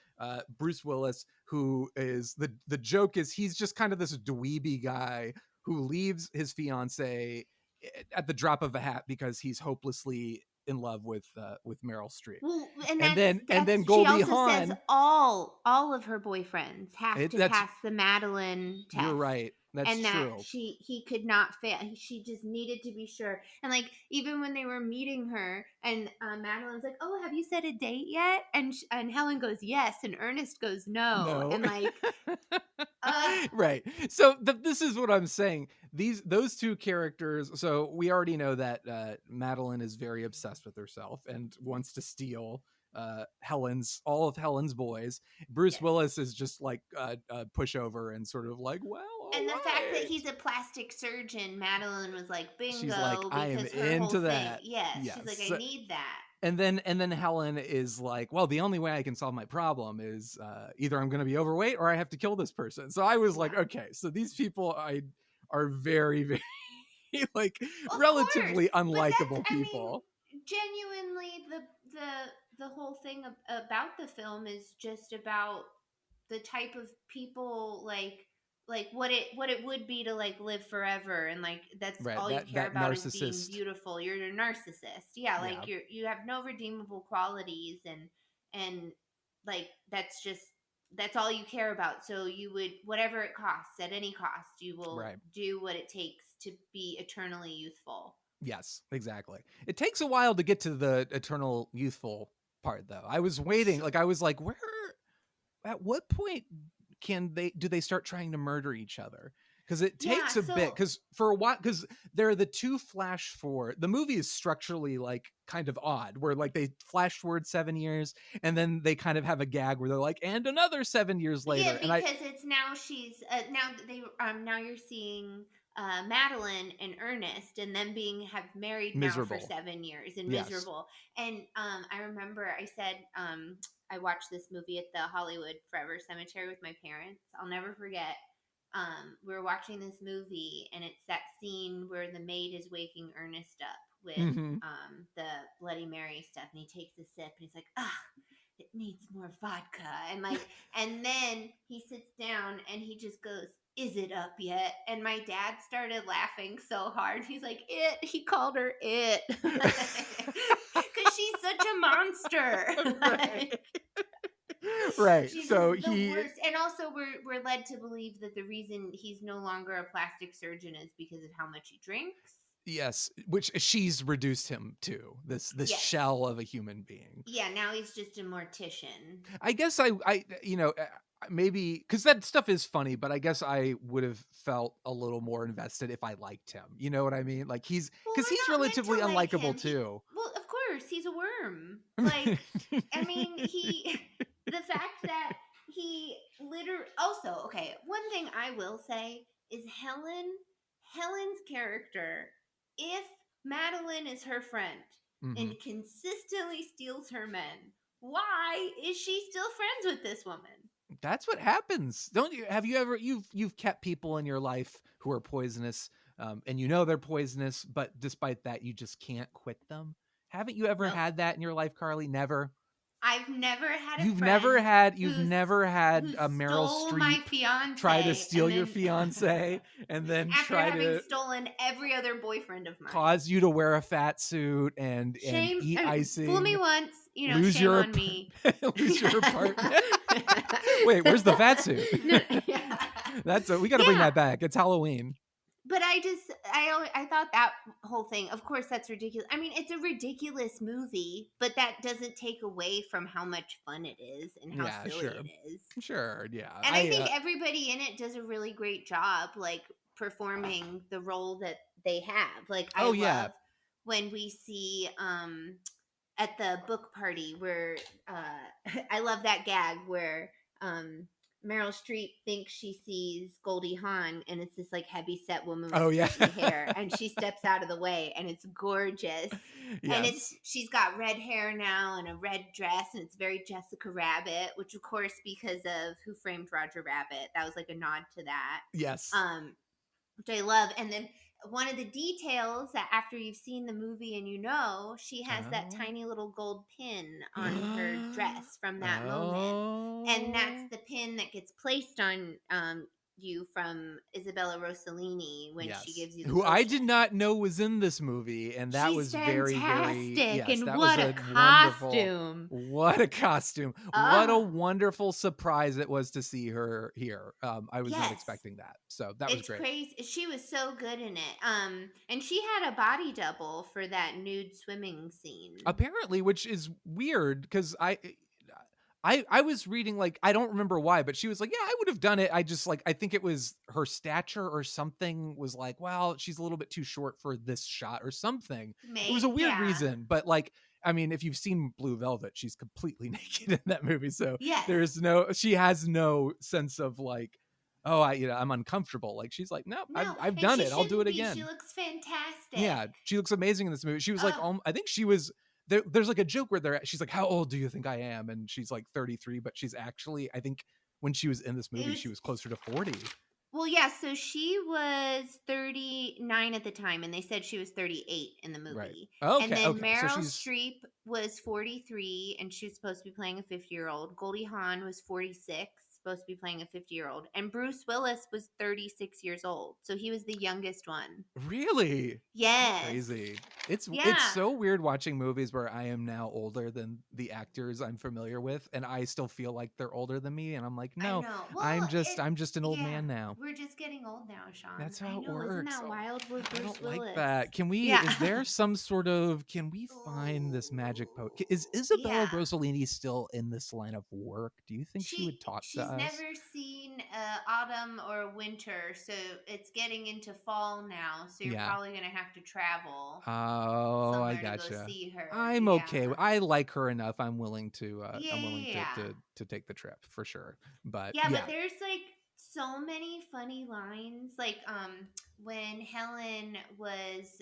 Bruce Willis, who is the joke is he's just kind of this dweeby guy who leaves his fiance at the drop of a hat because he's hopelessly in love with Meryl Streep. Well, and then Goldie Goldie also Hawn says all of her boyfriends have to that's- pass the Madeline test. You're right. That's and true. that he could not fail. She just needed to be sure. And like even when they were meeting her, and Madeline's like, "Oh, have you set a date yet?" And Helen goes, "Yes," and Ernest goes, "No." And like, right. So this is what I'm saying. Those two characters. So we already know that Madeline is very obsessed with herself and wants to steal all of Helen's boys. Bruce Willis is just like a pushover and sort of like, well, and the fact that he's a plastic surgeon, Madeline was like, bingo. She's like, I am into that. Yes. She's like, I need that. And then Helen is like, well, the only way I can solve my problem is either I'm going to be overweight or I have to kill this person. So I was like, okay, so these people are very, very like relatively unlikable people. I mean, genuinely, the whole thing about the film is just about the type of people like what it would be to like live forever, and like that's all you care about is being beautiful. You're a narcissist. Yeah, like you have no redeemable qualities, and like that's all you care about. So you would, whatever it costs, at any cost, you will do what it takes to be eternally youthful. Yes, exactly. It takes a while to get to the eternal youthful part, though. I was waiting, like I was like, where? At what point do they start trying to murder each other? Because it Yeah, takes a bit. so Because for a while, because there are the two flash forward. The movie is structurally like kind of odd, where like they flash forward 7 years, and then they kind of have a gag where they're like, and another 7 years later. yeah, because it's now she's now you're seeing Madeline and Ernest and them have married now for Miserable. 7 years and Yes. miserable. And I remember I said I watched this movie at the Hollywood Forever Cemetery with my parents. I'll never forget. We were watching this movie, and it's that scene where the maid is waking Ernest up with the Bloody Mary stuff, and he takes a sip, and he's like, it needs more vodka, and then he sits down and he just goes, is it up yet? And my dad started laughing so hard. He's like, he called her it because she's such a monster. Right. She's So the worst. And also we're led to believe that the reason he's no longer a plastic surgeon is because of how much he drinks. Yes, which she's reduced him to, this Yes. shell of a human being. Yeah, now he's just a mortician. I guess I maybe because that stuff is funny, but I guess I would have felt a little more invested if I liked him. You know what I mean? Like he's relatively unlikable too. Well, of course, he's a worm. Like, I mean, the fact that he literally. Also, okay, one thing I will say is Helen's character. If Madeline is her friend and consistently steals her men, why is she still friends with this woman? That's what happens. Don't you? Have you ever you've kept people in your life who are poisonous, and you know they're poisonous, but despite that, you just can't quit them? Haven't you ever had that in your life, Carly? Never. I've never had a You've friend never had a Meryl Streep try to steal your fiance and then after try having to stolen every other boyfriend of mine, cause you to wear a fat suit and eat icing. Fool me once, lose shame on me. Lose your apartment. Wait, where's the fat suit? We got to bring that back. It's Halloween. But I thought that whole thing, of course, that's ridiculous. I mean, it's a ridiculous movie, but that doesn't take away from how much fun it is and how silly it is. Sure, yeah. And I think everybody in it does a really great job, like, performing the role that they have. Like, I love when we see at the book party where I love that gag where Meryl Streep thinks she sees Goldie Hawn, and it's this like heavy set woman with hair, and she steps out of the way, and it's gorgeous. Yes. And she's got red hair now and a red dress, and it's very Jessica Rabbit, which of course because of Who Framed Roger Rabbit, that was like a nod to that. Yes. Which I love. And then one of the details that after you've seen the movie and she has that tiny little gold pin on her dress from that moment. And that's the pin that gets placed on you from Isabella Rossellini when she gives you the who potion. I did not know was in this movie, and that was very, fantastic. very and what a costume! What a costume! What a wonderful surprise it was to see her here. I was not expecting that, so that was great. Crazy. She was so good in it. And she had a body double for that nude swimming scene, apparently, which is weird because I was reading, like, I don't remember why, but she was like, yeah, I would have done it. I just like, I think it was her stature or something was like, well, she's a little bit too short for this shot or something. It was a weird reason, but like, I mean, if you've seen Blue Velvet, she's completely naked in that movie. So she has no sense of like, oh, I'm uncomfortable. Like, she's like, no, I've done it. I'll do it again. She looks fantastic. Yeah. She looks amazing in this movie. She was like, I think she was, there's like a joke where she's like, how old do you think I am? And she's like 33, but she's actually, I think when she was in this movie, she was closer to 40. Well, yeah. So she was 39 at the time, and they said she was 38 in the movie. Right. Okay, and then Meryl Streep was 43, and she was supposed to be playing a 50-year-old. Goldie Hawn was 46. supposed to be playing a 50-year-old, and Bruce Willis was 36 years old, so he was the youngest one. Really? Yes. Crazy. It's Yeah. so weird watching movies where I am now older than the actors I'm familiar with, and I still feel like they're older than me, and I'm like, I no, know. Well, I'm just an old yeah, man now. we're just getting old now, Sean. That's I how it know. Isn't works. that wild? We're I Bruce don't Willis. like that. Can we? Yeah. Is there some sort of? Can we find this magic potion? Is Isabella Yeah. Rossellini still in this line of work? Do you think she would talk to She's us? never seen autumn or winter, so it's getting into fall now. So you're Yeah. probably gonna have to travel Oh, I somewhere to go gotcha. see her. I'm Yeah. okay. I like her enough. I'm willing to. Yeah, I'm willing yeah. to take the trip for sure. But Yeah, but there's like so many funny lines. Like when Helen was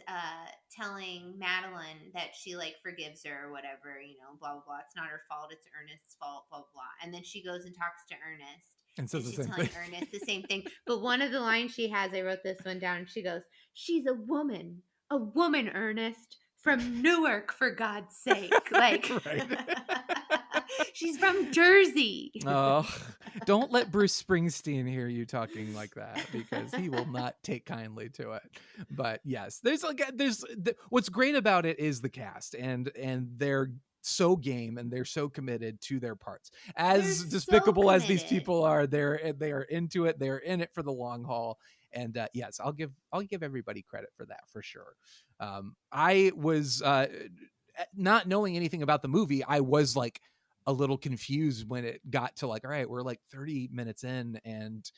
telling Madeline that she like forgives her or whatever, you know, blah blah blah. It's not her fault, it's Ernest's fault, blah blah blah. And then she goes and talks to Ernest. and says the she's same telling thing. Ernest the same thing. But one of the lines she has, I wrote this one down, she goes, "She's a woman, Ernest, from Newark, for God's sake." Like she's from Jersey. Oh, don't let Bruce Springsteen hear you talking like that, because he will not take kindly to it. But yes, what's great about it is the cast, and they're so game and they're so committed to their parts. As despicable as these people are, they are into it. They're in it for the long haul. And yes, I'll give everybody credit for that for sure. I was not knowing anything about the movie, I was like a little confused when it got to like, all right, we're like 30 minutes in and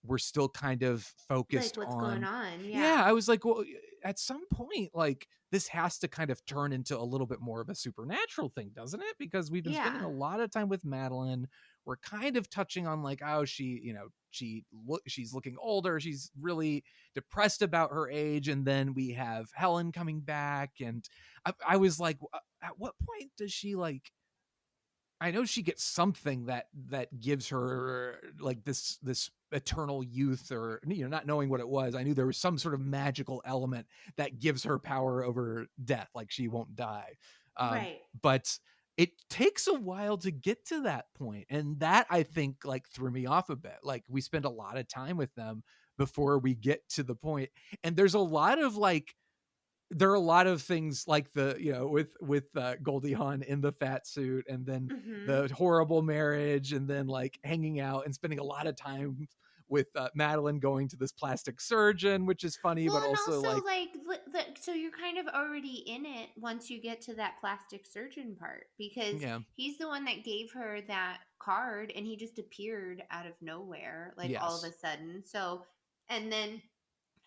we're still kind of focused like, what's on going on. Yeah, I was like, well, at some point, like this has to kind of turn into a little bit more of a supernatural thing, doesn't it? Because we've been spending a lot of time with Madeline. We're kind of touching on like, oh, she's looking older. She's really depressed about her age. And then we have Helen coming back. And I was like, at what point does she like, I know she gets something that gives her like this eternal youth, or, you know, not knowing what it was. I knew there was some sort of magical element that gives her power over death, like she won't die. Right. But it takes a while to get to that point, and that I think like threw me off a bit. Like we spend a lot of time with them before we get to the point, and there's a lot of like. There are a lot of things like the, you know, with Goldie Hawn in the fat suit, and then the horrible marriage, and then like hanging out and spending a lot of time with Madeline going to this plastic surgeon, which is funny, well, but also like so you're kind of already in it once you get to that plastic surgeon part, because he's the one that gave her that card and he just appeared out of nowhere, like all of a sudden. So,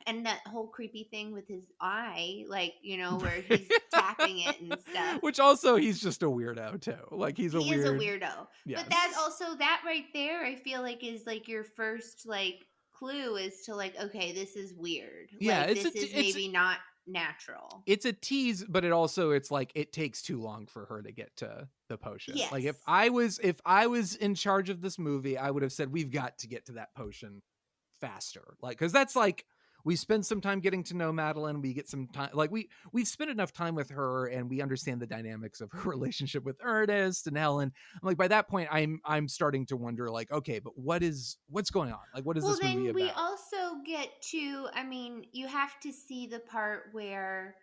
and that whole creepy thing with his eye, like, you know, where he's tapping it and stuff. Which also, he's just a weirdo too. Like he is a weirdo. Yes. But that also, that right there, I feel like is like your first like clue is to like, okay, this is weird. Yeah, like, this is maybe not natural. It's a tease, but it's like it takes too long for her to get to the potion. Yes. Like if I was in charge of this movie, I would have said we've got to get to that potion faster. Like, because that's like, we spend some time getting to know Madeline. We get some time, like we've spent enough time with her, and we understand the dynamics of her relationship with Ernest and Helen. I'm like, by that point, I'm starting to wonder, like, okay, but what's going on? Like, what is this movie about? Well, then we also get to, I mean, you have to see the part where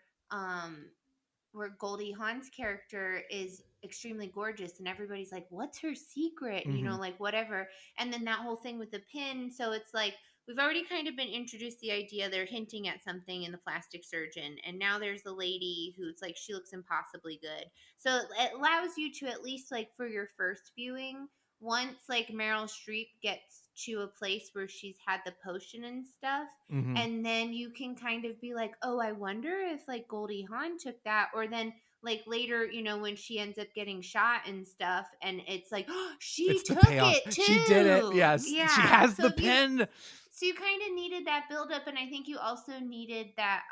Goldie Hawn's character is extremely gorgeous and everybody's like, what's her secret? You know, like whatever. And then that whole thing with the pin. So it's like, we've already kind of been introduced the idea they're hinting at something in the plastic surgeon. And now there's the lady who's like, she looks impossibly good. So it allows you to at least like for your first viewing, once like Meryl Streep gets to a place where she's had the potion and stuff, and then you can kind of be like, oh, I wonder if like Goldie Hawn took that, or then like later, you know, when she ends up getting shot and stuff, and it's like, oh, she took it too. She did it. Yes. Yeah. She has the pen. So you kind of needed that buildup, and I think you also needed that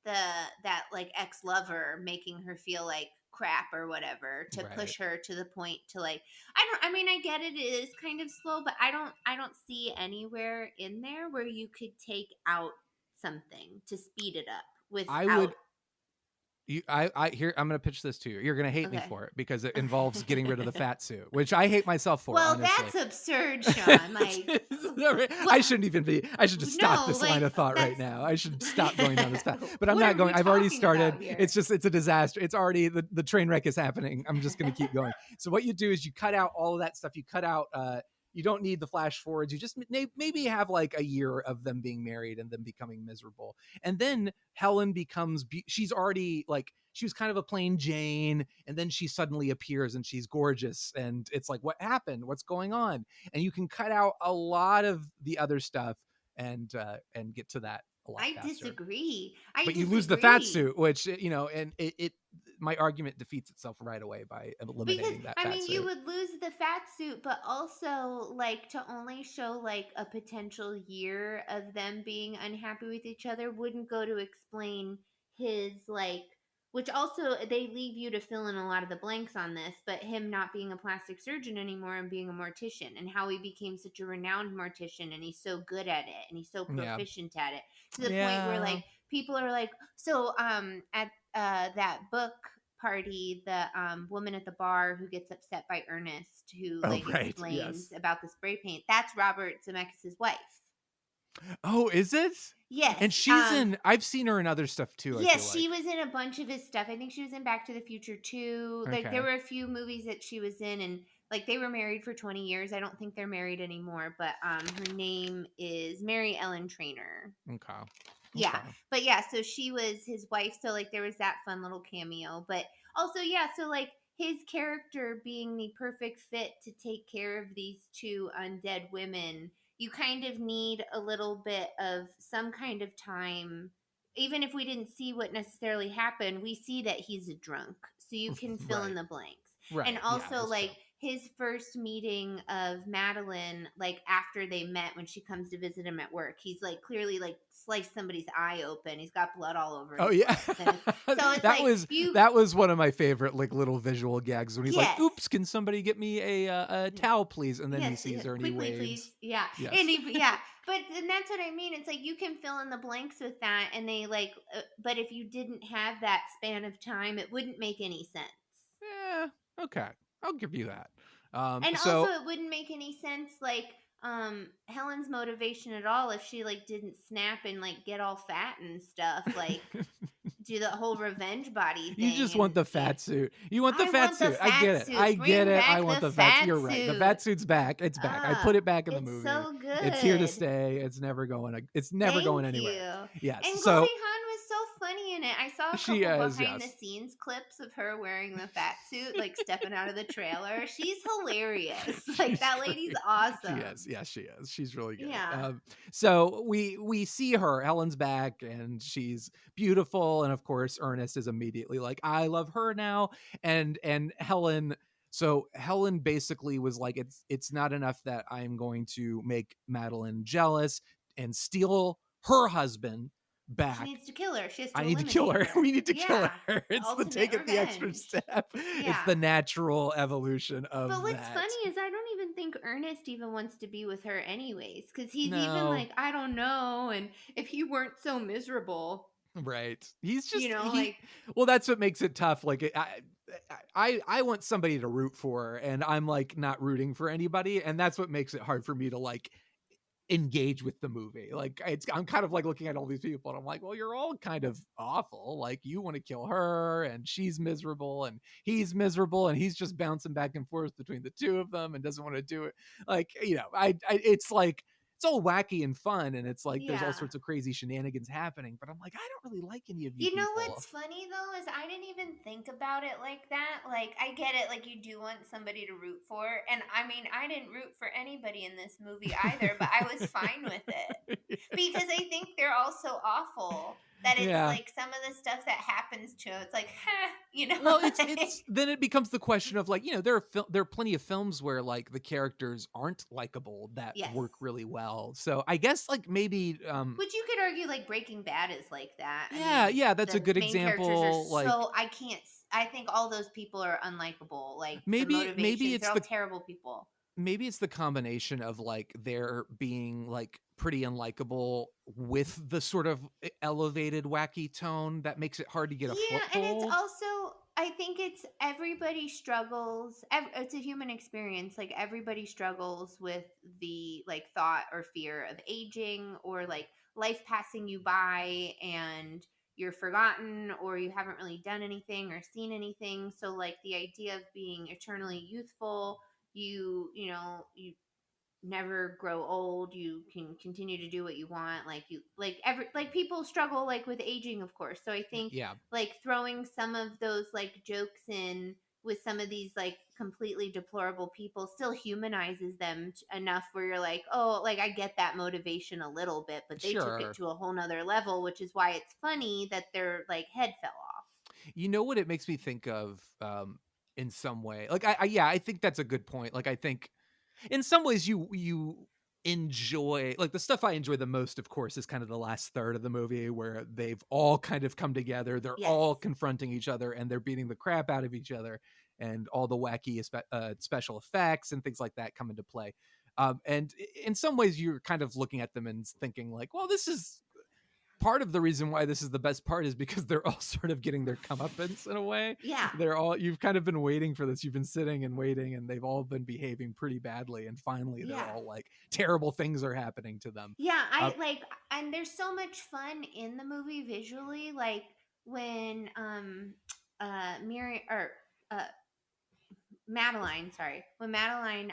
that like ex-lover making her feel like crap or whatever to push her to the point to like, I mean, I get it is kind of slow, but I don't see anywhere in there where you could take out something to speed it up without I'm going to pitch this to you. You're going to hate me Okay. for it because it involves getting rid of the fat suit, which I hate myself for. Well, honestly. that's absurd, Shawn. Like, I shouldn't even be. I should just stop no, this like, line of thought right that's- now. I should stop going down this path. But I'm What not are going. we I've already talking started. about here? It's a disaster. It's already the train wreck is happening. I'm just going to keep going. So what you do is you cut out all of that stuff. You cut out. You don't need the flash forwards. You just maybe have like a year of them being married and them becoming miserable. And then Helen becomes, she's already like, she was kind of a plain Jane. And then she suddenly appears and she's gorgeous. And it's like, what happened? What's going on? And you can cut out a lot of the other stuff and get to that a lot faster. Disagree. But you lose the fat suit, which, and it my argument defeats itself right away by eliminating that fat suit. You would lose the fat suit, but also like to only show like a potential year of them being unhappy with each other wouldn't go to explain his like, which also they leave you to fill in a lot of the blanks on this, but him not being a plastic surgeon anymore and being a mortician, and how he became such a renowned mortician and he's so good at it and he's so proficient at it, to the point where like people are like, so at that book party, the woman at the bar who gets upset by Ernest, who explains about the spray paint, that's Robert Zemeckis' wife. Oh, is it? Yes. And she's in, I've seen her in other stuff too. Yes, she was in a bunch of his stuff. I think she was in Back to the Future too. Like there were a few movies that she was in, and like they were married for 20 years. I don't think they're married anymore, but her name is Mary Ellen Trainor. Okay. Yeah. But yeah, so she was his wife. So like there was that fun little cameo. But also, yeah, so like his character being the perfect fit to take care of these two undead women, you kind of need a little bit of some kind of time. Even if we didn't see what necessarily happened, we see that he's a drunk. So you can fill in the blanks. Right. And also like his first meeting of Madeline, like after they met, when she comes to visit him at work, he's like clearly like sliced somebody's eye open. He's got blood all over. Oh yeah. So it's that was one of my favorite like little visual gags when he's like, "Oops, can somebody get me a towel, please?" And then he sees her and he waves. Please. Yeah. Yes. And and that's what I mean. It's like you can fill in the blanks with that, and they like. But if you didn't have that span of time, it wouldn't make any sense. Yeah. Okay. I'll give you that. And also it wouldn't make any sense like Helen's motivation at all if she like didn't snap and like get all fat and stuff, like do the whole revenge body thing. You just want the fat suit. You want the fat suit. I get it. I get it. I want the fat suit. You're right. The fat suit's back. It's back. I put it back in the movie. It's so good. It's here to stay. It's never going anywhere. Yes. And Goldie Hawn was so funny in it. I saw a couple behind the scenes clips of her wearing the fat suit, like stepping out of the trailer. She's hilarious. Like that lady's awesome. She is. Yes, she is. She's really good. Yeah. So we see her. Helen's back and she's beautiful. And of course, Ernest is immediately like, I love her now. And Helen. So Helen basically was like, it's not enough that I'm going to make Madeline jealous and steal her husband back. She needs to kill her. I need to kill her. We need to kill her. It's the extra step. Yeah. It's the natural evolution of that. But what's funny is I don't even think Ernest even wants to be with her anyways, because he's even like, I don't know, and if he weren't so miserable. Right. He's just, like, well, that's what makes it tough. Like I want somebody to root for, and I'm like not rooting for anybody. And that's what makes it hard for me to like engage with the movie. Like I'm kind of like looking at all these people and I'm like, well, you're all kind of awful. Like you want to kill her and she's miserable and he's miserable and he's just bouncing back and forth between the two of them and doesn't want to do it. Like, it's like, it's all wacky and fun, and it's like there's all sorts of crazy shenanigans happening, but I'm like, I don't really like any of you. You know what's funny though is I didn't even think about it like that. Like I get it, like you do want somebody to root for, and I mean I didn't root for anybody in this movie either, but I was fine with it because I think they're all so awful that it's like some of the stuff that happens to them, it's like, Well, it's then it becomes the question of like, there are plenty of films where like the characters aren't likable that work really well. So I guess like maybe which you could argue like Breaking Bad is like that. Yeah, that's a good example. Like, so I think all those people are unlikable. Like maybe it's they're all terrible people. maybe it's the combination of like there being like pretty unlikable with the sort of elevated wacky tone that makes it hard to get a Yeah, and it's foothold. also, I think it's everybody struggles. It's a human experience. Like everybody struggles with the like thought or fear of aging, or like life passing you by and you're forgotten, or you haven't really done anything or seen anything. So like the idea of being eternally youthful, you never grow old, you can continue to do what you want, like you like people struggle like with aging, of course. So I think Yeah, like throwing some of those like jokes in with some of these like completely deplorable people still humanizes them enough where you're like, oh, like I get that motivation a little bit, but they took it sure. to a whole nother level, which is why it's funny that their like head fell off. You know what it makes me think of, in some way? Like, I think that's a good point. Like, I think in some ways you enjoy, like, the stuff I enjoy the most, of course, is kind of the last third of the movie where they've all kind of come together. They're Yes. all confronting each other and they're beating the crap out of each other, and all the wacky special effects and things like that come into play. And in some ways, you're kind of looking at them and thinking, like, well, this is part of the reason why this is the best part is because they're all sort of getting their comeuppance in a way. Yeah. You've kind of been waiting for this. You've been sitting and waiting, and they've all been behaving pretty badly. And finally, they're Yeah. all like, terrible things are happening to them. Yeah, I like, and there's so much fun in the movie visually, like when Miriam or uh Madeline, sorry, when Madeline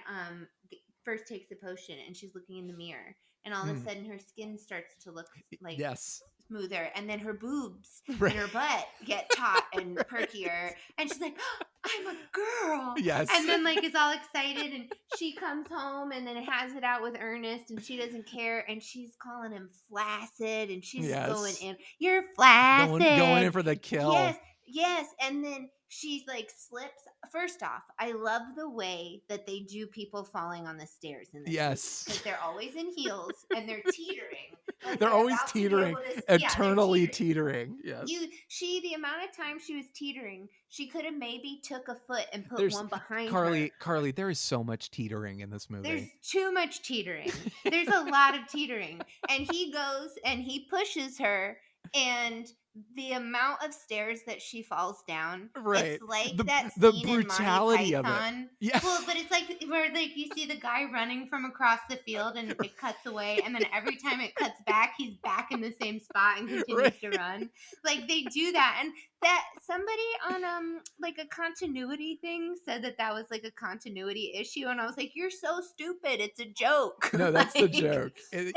first takes the potion and she's looking in the mirror, and all of a sudden her skin starts to look like Yes. smoother, and then her boobs Right. and her butt get taut and perkier, and she's like, oh, I'm a girl. Yes. And then like is all excited, and she comes home and then has it out with Ernest, and she doesn't care, and she's calling him flaccid, and she's Yes. going in, you're flaccid. Going in for the kill. Yes, and then she's like slips. First off, I love the way that they do people falling on the stairs in this Yes. because they're always in heels and they're teetering. Like They're always about to be teetering, able to- eternally they're teetering. teetering. Yes. The amount of time she was teetering, she could have maybe took a foot and put one behind her. Carley, there is so much teetering in this movie. There's too much teetering. There's a lot of teetering. And he goes and he pushes her, and the amount of stairs that she falls down, Right. it's like The that scene brutality in of Monty it. Python. Yeah. Well, but it's like where like you see the guy running from across the field and it cuts away, and then every time it cuts back, he's back in the same spot and continues to run. Like they do that, and that somebody on like a continuity thing said that was like a continuity issue, and I was like, you're so stupid. It's a joke. No, that's the joke. An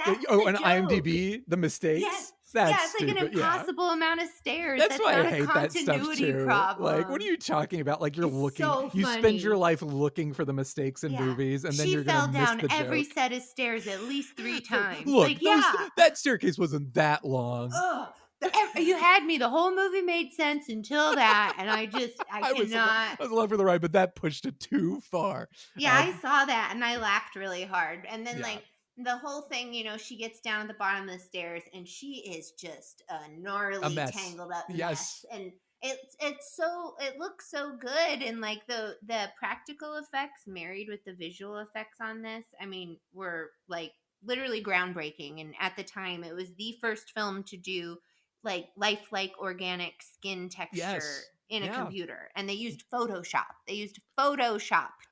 IMDb, the mistakes. Yes. That's it's like stupid. an impossible amount of stairs. That's why not I hate a that stuff continuity too. problem. Like, what are you talking about? Like, you're It's looking. so You funny. spend your life looking for the mistakes in Yeah. movies, and then She you're fell gonna miss down the every joke. set of stairs at least 3 times. Look, like, yeah. that staircase wasn't that long. Ugh. You had me. The whole movie made sense until that, and I cannot. I was along for the ride, but that pushed it too far. Yeah, I saw that and I laughed really hard. And then Yeah. like the whole thing, she gets down at the bottom of the stairs and she is just a gnarly, mess. tangled up Yes. mess. And it looks so good, and like the practical effects married with the visual effects on this, I mean, were like literally groundbreaking. And at the time, it was the first film to do like lifelike organic skin texture in a computer, and they used Photoshop.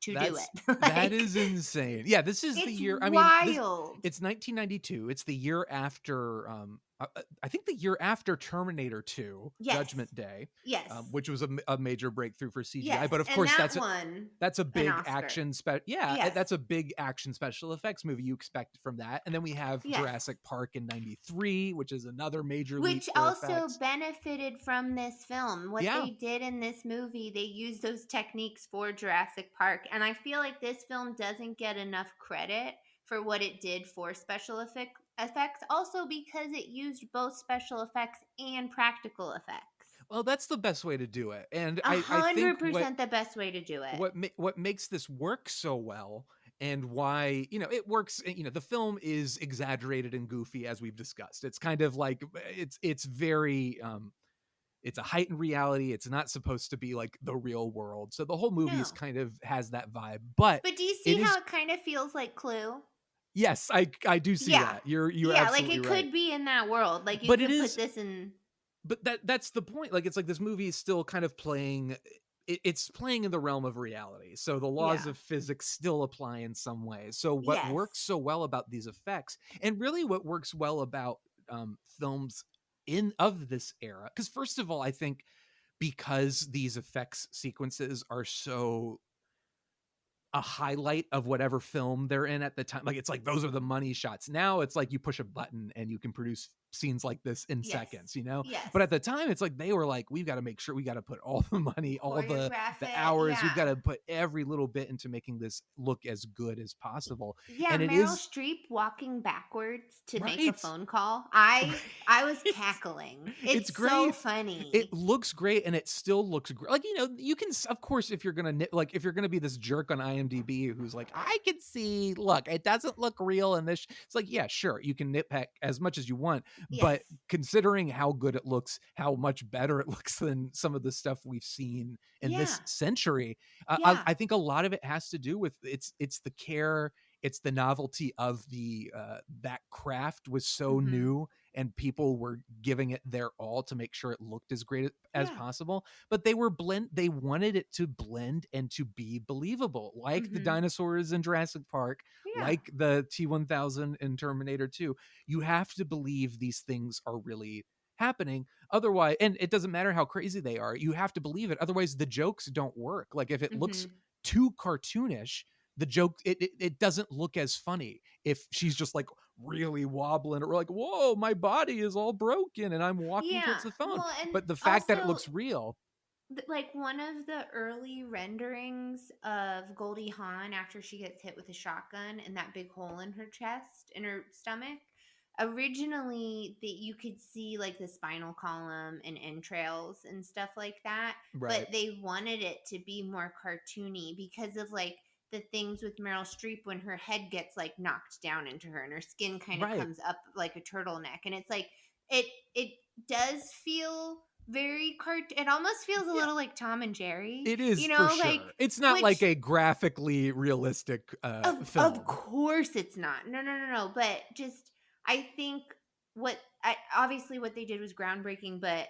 to do it. That is insane. Yeah, this is the year. I mean, wild. it's 1992. It's the year after. I think the year after Terminator 2, Yes. Judgment Day. Yes. Which was a major breakthrough for CGI. Yes, But of and course, that that's a big Oscar. action Yes. that's a big action special effects movie you expect from that. And then we have Yes. Jurassic Park in 93, which is another major leap Which for also effects. benefited from this film. What Yeah. they did in this movie, they used those techniques for Jurassic Park. And I feel like this film doesn't get enough credit for what it did for special effects, also because it used both special effects and practical effects. Well, that's the best way to do it. And I think 100% the best way to do it. what makes this work so well, and why it works, the film is exaggerated and goofy, as we've discussed. It's kind of like it's very it's a heightened reality. It's not supposed to be like the real world. So the whole movie is No. kind of has that vibe. But But do you it see is how it kind of feels like Clue? yes, I do see Yeah. that. You're Yeah, like absolutely it right. could be in that world. Like you But it could put is this in. but that's the point. Like it's like this movie is still kind of playing it's playing in the realm of reality. So the laws Yeah. of physics still apply in some ways. So what Yes. works so well about these effects, and really what works well about films in of this era, because first of all, I think because these effects sequences are so a highlight of whatever film they're in at the time. Like it's like those are the money shots. Now it's like you push a button and you can produce scenes like this in Yes. seconds, you know? Yes. But at the time it's like they were like, we've got to make sure we got to put all the money, all the Choreograph it, hours, we've got yeah. to put every little bit into making this look as good as possible. Yeah, And it Meryl is Streep walking backwards to make a right. phone call. I was Right. cackling. It's It's so great. funny. It looks great and it still looks great. Like, you know, you can, of course, if you're going to, like, if you're going to be this jerk on IMDb who's like, I can see, look, it doesn't look real. And this, it's like, yeah, sure, you can nitpick as much as you want. But Yes. considering how good it looks, how much better it looks than some of the stuff we've seen in Yeah. this century, Yeah. I think a lot of it has to do with it's the care, it's the novelty of the that craft was so Mhm. new and people were giving it their all to make sure it looked as great as Yeah. possible, but they wanted it to blend and to be believable, like the Mhm. dinosaurs in Jurassic Park, Yeah. like the T-1000 in Terminator 2. You have to believe these things are really happening, otherwise, and it doesn't matter how crazy they are, you have to believe it, otherwise the jokes don't work. Like if it looks Mhm. too cartoonish, the joke it doesn't look as funny if she's just like really wobbling or like, whoa, my body is all broken and I'm walking Yeah. towards the phone. Well, and But the fact that it also looks real, like one of the early renderings of Goldie Hawn after she gets hit with a shotgun and that big hole in her chest, in her stomach, originally that you could see like the spinal column and entrails and stuff like that, right? but they wanted it to be more cartoony because of like the things with Meryl Streep when her head gets like knocked down into her and her skin kind of Right. comes up like a turtleneck, and it's like it does feel very it almost feels a Yeah. little like Tom and Jerry. It is, you for know, sure. like It's not which like a graphically realistic film. of course it's not. No. But just I think obviously what they did was groundbreaking, but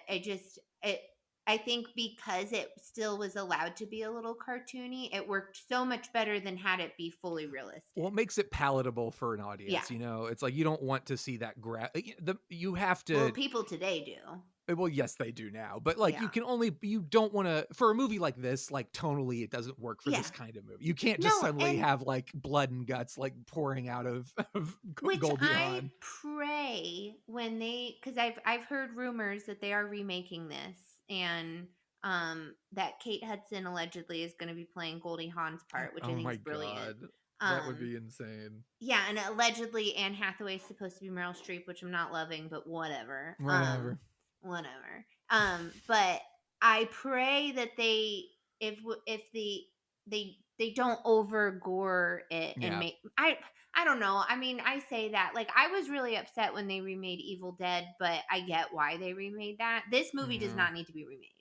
I think because it still was allowed to be a little cartoony, it worked so much better than had it be fully realistic. Well, it makes it palatable for an Yeah. audience, you know? It's like you don't want to see that you have Well, to people today do. well, yes, they do now, but like Yeah. you don't want to, for a movie like this, like tonally, it doesn't work for Yeah. this kind of movie. You can't just No, suddenly and have like blood and guts like pouring out of which Goldie I Hawn. pray when because I've heard rumors that they are remaking this, and that Kate Hudson allegedly is going to be playing Goldie Hawn's part, which I Oh think my is brilliant. god, that would Um, be insane. yeah, and allegedly Anne Hathaway is supposed to be Meryl Streep, which I'm not loving, but whatever. Whatever. Whatever. But I pray that if they don't over gore it Yeah. and make I don't know. I mean, I say that like I was really upset when they remade Evil Dead, but I get why they remade that. This movie does Yeah. not need to be remade.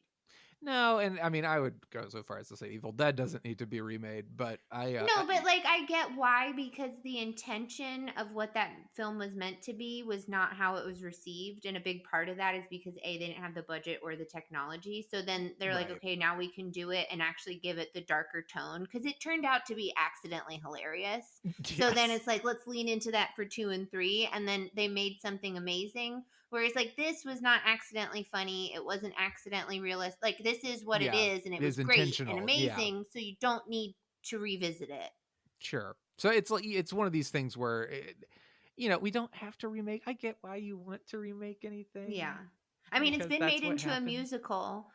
No, and I mean, I would go so far as to say Evil Dead doesn't need to be remade, but No, but like I get why, because the intention of what that film was meant to be was not how it was received, and a big part of that is because they didn't have the budget or the technology. So then they're like, Right. okay, now we can do it and actually give it the darker tone, because it turned out to be accidentally hilarious. So then Yes. it's like, let's lean into that for 2 and 3, and then they made something amazing. Whereas like this was not accidentally funny, it wasn't accidentally realistic. Like this is what it Yeah, is, and it it was is great and intentional, yeah. amazing. So you don't need to revisit it. Sure. So it's like it's one of these things where you know, we don't have to remake. I get why you want to remake anything. Yeah. I mean, it's because been that's made what into a happens. musical.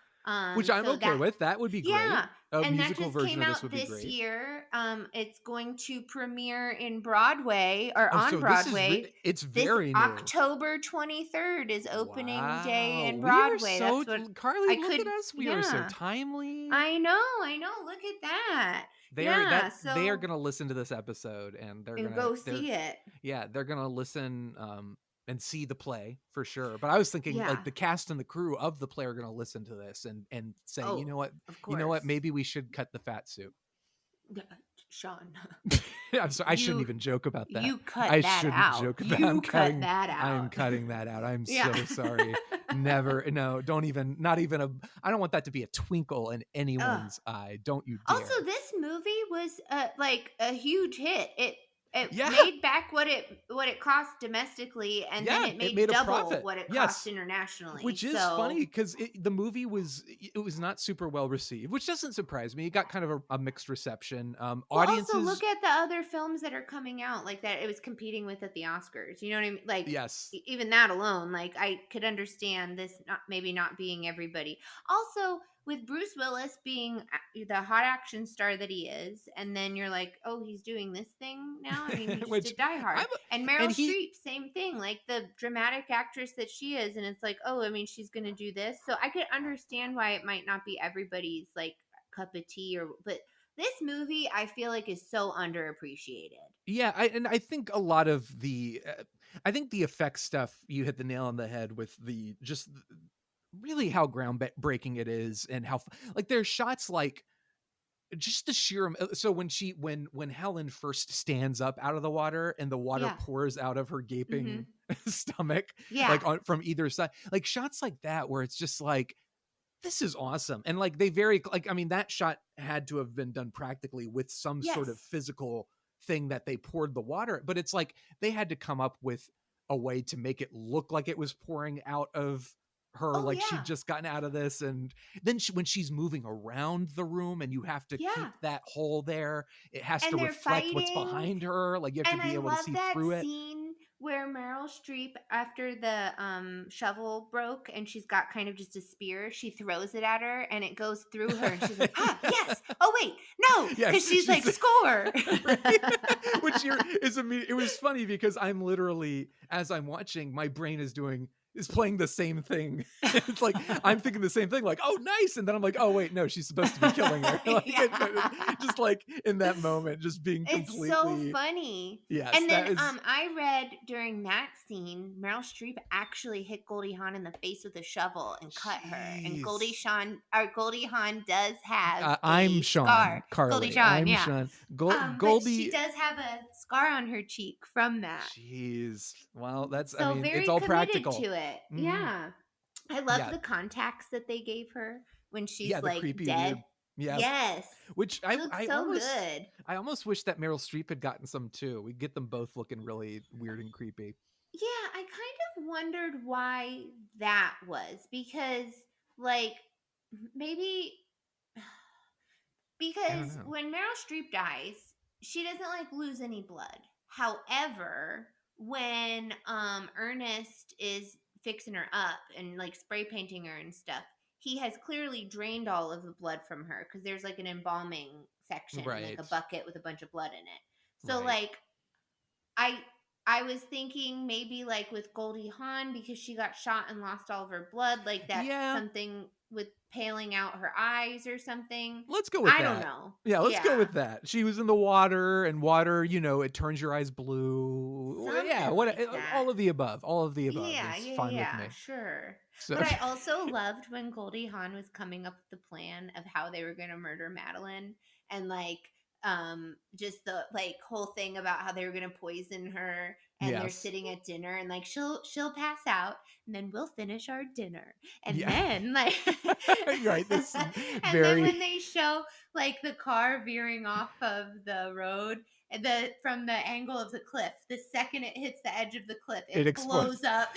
Which I'm So okay with. That would be great. yeah, A and that musical just version came of this out would be this great. year. It's going to premiere in Broadway or Oh, on so Broadway. it's This very new. October 23rd is opening day in We are Broadway. so That's what Carly, I look could. at us. We are so Yeah, timely. I know. Look at that. They Yeah, they are so gonna listen to this episode and they're and gonna go see it. they're gonna listen and see the play for sure. But I was thinking like Yeah. the cast and the crew of the play are going to listen to this and say, Oh, you know what, of course. maybe we should cut the fat suit. Sean, I'm sorry, I shouldn't you even joke about that. you cut I that shouldn't out. joke about. You cut that out. I am cutting that out. I'm Yeah. so sorry. Never. No. Don't even. Not even a. I don't want that to be a twinkle in anyone's eye. Don't you dare. Also, this movie was like a huge hit. It Yeah. made back what it cost domestically, and then it made a double profit. what it Yes. cost internationally. Which is funny because the movie was not super well received, which doesn't surprise me. It got kind of a mixed reception. Audiences. Also, look at the other films that are coming out, like that it was competing with at the Oscars. You know what I mean? Like, Yes. Even that alone, like I could understand this maybe not being everybody. Also, with Bruce Willis being the hot action star that he is, and then you're like, oh, he's doing this thing now. I mean, he just did Die Hard, and Meryl Streep, same thing, like the dramatic actress that she is, and it's like, oh, I mean, she's gonna do this, so I could understand why it might not be everybody's like cup of tea, but this movie I feel like is so underappreciated. Yeah, I think a lot of the, I think the effects stuff, you hit the nail on the head with the just really how groundbreaking it is, and how like there's shots like just the sheer. So when Helen first stands up out of the water and the water pours out of her gaping stomach, like from either side, like shots like that where it's just like, this is awesome. And like I mean, that shot had to have been done practically with some sort of physical thing that they poured the water, but it's like they had to come up with a way to make it look like it was pouring out of her, she'd just gotten out of this. And then when she's moving around the room and you have to keep that hole there, it has to reflect what's behind her. Like you have to be able to see through it. Scene where Meryl Streep, after the shovel broke and she's got kind of just a spear, she throws it at her and it goes through her and she's like, yes, oh wait, no, because she's like, score. Which it was funny because I'm literally, as I'm watching, my brain is playing the same thing. It's like I'm thinking the same thing, like, oh nice, and then I'm like, oh wait, no, she's supposed to be killing her. Just like in that moment, just being completely. It's so funny. Yes, and then I read during that scene, Meryl Streep actually hit Goldie Hawn in the face with a shovel and cut her. And Goldie Hawn does have I'm Shawn, scar. Carley. Goldie Hawn, I'm Shawn. Goldie. But she does have a scar on her cheek from that. Jeez. Well, that's so very it's all committed practical to it. Mm-hmm. Yeah. I love the contacts that they gave her when she's like dead. Yes. Which I so almost good. I almost wish that Meryl Streep had gotten some too. We get them both looking really weird and creepy. Yeah, I kind of wondered why that was, because like maybe because when Meryl Streep dies, she doesn't like lose any blood. However, when Ernest is fixing her up and like spray painting her and stuff, he has clearly drained all of the blood from her because there's like an embalming section, like a bucket with a bunch of blood in it. So like I was thinking maybe like with Goldie Hawn, because she got shot and lost all of her blood, like that something with paling out her eyes or something. Let's go with that. I don't know. Yeah, let's go with that. She was in the water, and water, it turns your eyes blue. All of the above. All of the above is fine with me. Sure. So. But I also loved when Goldie Hawn was coming up with the plan of how they were going to murder Madeline, and like just the like whole thing about how they were going to poison her, and they're sitting at dinner, and like she'll pass out, and then we'll finish our dinner, and then like right, this and then when they show like the car veering off of the road, from the angle of the cliff, the second it hits the edge of the cliff, it blows up.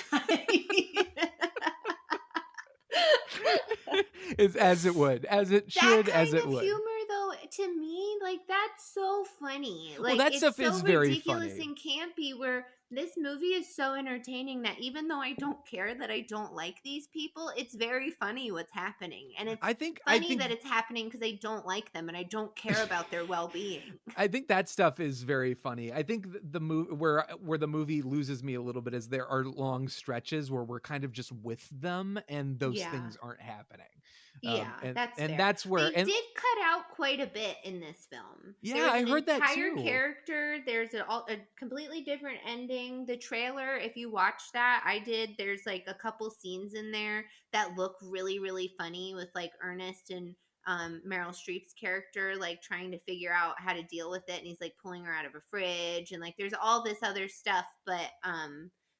It's as it would, as it should, as it would. Humor, though, to me, like that's so funny. Like that stuff is very funny. Ridiculous and campy. Where this movie is so entertaining that even though I don't care that I don't like these people, it's very funny what's happening, and it's funny that it's happening because I don't like them and I don't care about their well-being. I think that stuff is very funny. I think the movie where the movie loses me a little bit is there are long stretches where we're kind of just with them and those things aren't happening. That's fair. That's where they did cut out quite a bit in this film. Yeah, I heard that too. Entire character. There's a completely different ending. ending. The trailer, if you watch that, I did, there's like a couple scenes in there that look really, really funny with like Ernest and Meryl Streep's character like trying to figure out how to deal with it, and he's like pulling her out of a fridge, and like there's all this other stuff, but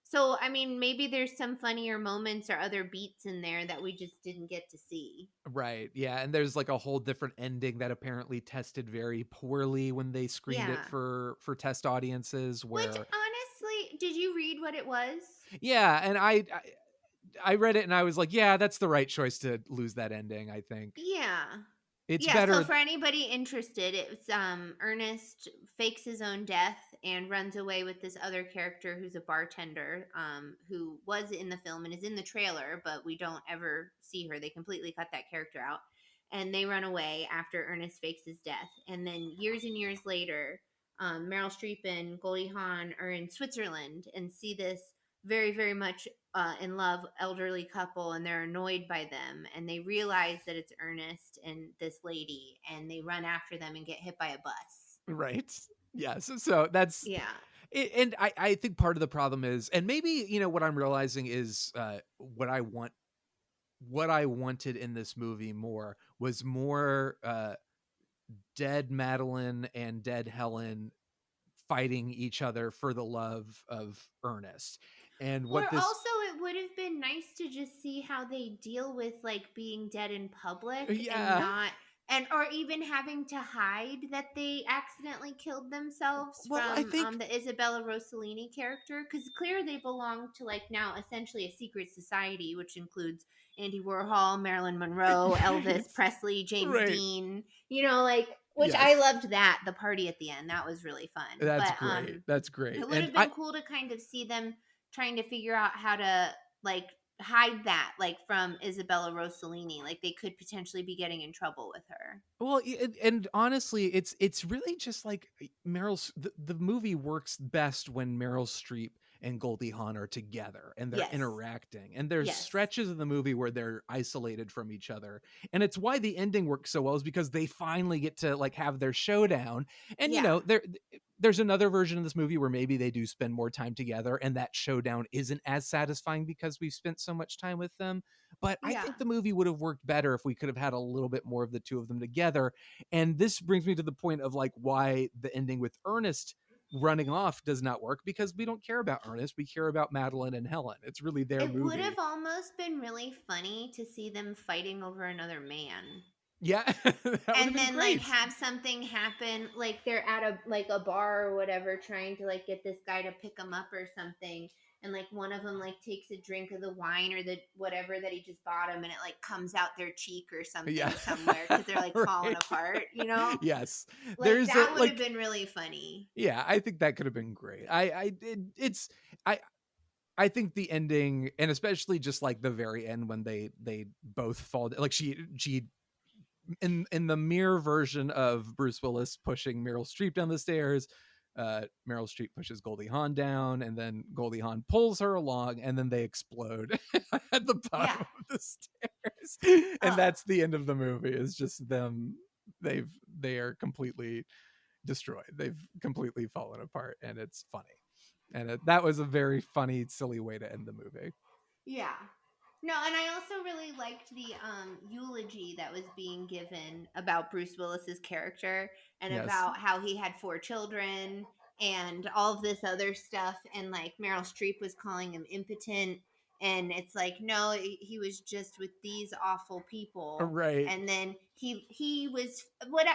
so I mean maybe there's some funnier moments or other beats in there that we just didn't get to see. Right. Yeah. And there's like a whole different ending that apparently tested very poorly when they screened it Yeah. for test audiences Which where honestly, did you read what it was? yeah, and I read it and I was like, yeah, that's the right choice to lose that ending, I think. Yeah. It's Yeah, better. so for anybody interested, it's Ernest fakes his own death and runs away with this other character who's a bartender, who was in the film and is in the trailer, but we don't ever see her. They completely cut that character out. And they run away after Ernest fakes his death. And then years and years later, Meryl Streep and Goldie Hawn are in Switzerland and see this very, very much in love elderly couple, and they're annoyed by them, and they realize that it's Ernest and this lady, and they run after them and get hit by a bus. Right. Yes. So that's Yeah. And I think part of the problem is, and maybe, you know, what I'm realizing is what I wanted in this movie more was more dead Madeline and dead Helen fighting each other for the love of Ernest. And Or what this also, it would have been nice to just see how they deal with like being dead in public and Yeah. not, and or even having to hide that they accidentally killed themselves Well, I from think the Isabella Rossellini character, because clear they belong to like now essentially a secret society, which includes Andy Warhol, Marilyn Monroe, Elvis Presley, James Right. Dean, you know, like, which I Yes. loved that, the party at the end, that was really fun. That's But great. That's great. it would And have been cool to kind of see them trying to figure out how to like hide that like from Isabella Rossellini. Like they could potentially be getting in trouble with her. Well, and honestly, it's really just like the movie works best when Meryl Streep and Goldie Hawn are together and they're Yes. interacting. And there's Yes. stretches of the movie where they're isolated from each other. And it's why the ending works so well, is because they finally get to like have their showdown. And you Yeah. know, there's another version of this movie where maybe they do spend more time together and that showdown isn't as satisfying because we've spent so much time with them. But I Yeah. think the movie would have worked better if we could have had a little bit more of the two of them together. And this brings me to the point of like why the ending with Ernest running off does not work, because we don't care about Ernest. We care about Madeline and Helen. It's really their It movie. would have almost been really funny to see them fighting over another man. Yeah. And then like have something happen, like they're at a bar or whatever trying to like get this guy to pick them up or something, and like one of them like takes a drink of the wine or the whatever that he just bought him, and it like comes out their cheek or something somewhere because they're like falling apart, you know? Yes. Like that would have been really funny. Yeah, I think that could have been great. I think the ending, and especially just like the very end when they both fall, like she in the mirror version of Bruce Willis pushing Meryl Streep down the stairs, Meryl Streep pushes Goldie Hawn down, and then Goldie Hawn pulls her along, and then they explode at the bottom of the stairs. And that's the end of the movie. Is just them. They are completely destroyed. They've completely fallen apart, and it's funny. And that was a very funny, silly way to end the movie. Yeah. No, and I also really liked the eulogy that was being given about Bruce Willis's character and about how he had 4 children and all of this other stuff, and like Meryl Streep was calling him impotent, and it's like, no, he was just with these awful people, right? And then he was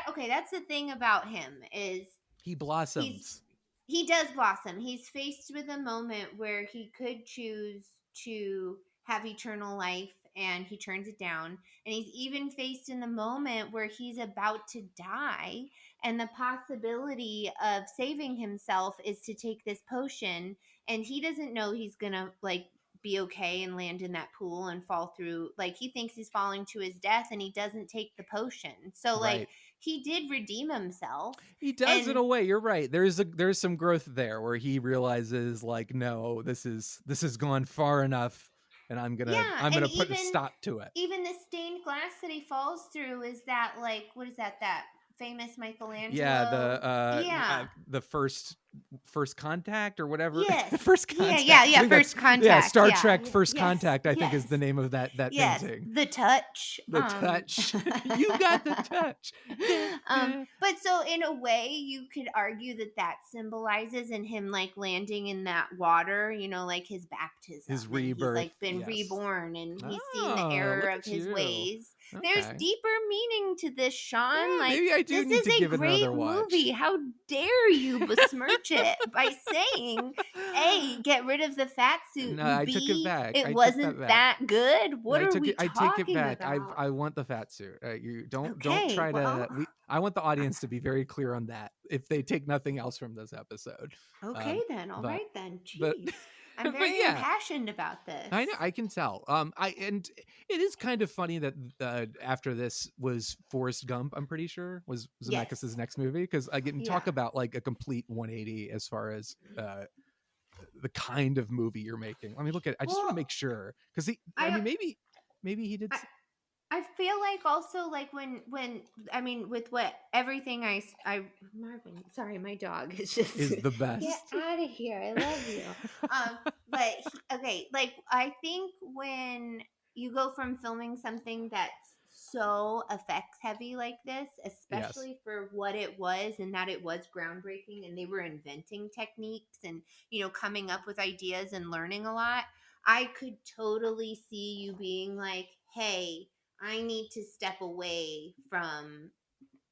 okay, that's the thing about him is he blossoms. He does blossom. He's faced with a moment where he could choose to have eternal life, and he turns it down. And he's even faced in the moment where he's about to die, and the possibility of saving himself is to take this potion, and he doesn't know he's gonna like be okay and land in that pool and fall through. Like he thinks he's falling to his death, and he doesn't take the potion. So like he did redeem himself. He does in a way. You're right. There's some growth there where he realizes like, no, this has gone far enough, and I'm gonna put a stop to it. Even the stained glass that he falls through is that like, what is that famous Michelangelo. Yeah, the first contact or whatever. Yes. First contact. Yeah. First contact. Yeah, Star yeah. Trek First Yes, Contact, I think yes. is the name of that Yes, painting. the touch. The touch. You got the touch. But so in a way, you could argue that symbolizes in him like landing in that water, like his baptism, His and rebirth. he's like been yes. reborn, and he's seen the Oh, error look of at his you. ways. Okay. There's deeper meaning to this, Shawn. Yeah, like maybe I do this need is to a give it great another watch. movie. How dare you besmirch it by saying, A, get rid of the fat suit, No, and I B, took it back. I it took wasn't that that good? What are we I take it talking back. about? I want the fat suit. You don't Okay, try well. to. I want the audience to be very clear on that. If they take nothing else from this episode. Okay, then. All but- right, then. but- Jeez. I'm but very yeah. impassioned about this. I know. I can tell. And it is kind of funny that after this was Forrest Gump. I'm pretty sure was Zemeckis' Yes. next movie, because I can talk Yeah. about like a complete 180 as far as the kind of movie you're making. Let me look at. I just want to make sure, because I mean, maybe he did. I feel like also like when I mean with what everything I Marvin, sorry, my dog is just is the best. Get out of here. I love you. But okay, like I think when you go from filming something that's so effects heavy like this, especially for what it was, and that it was groundbreaking and they were inventing techniques and coming up with ideas and learning a lot, I could totally see you being like, hey, I need to step away from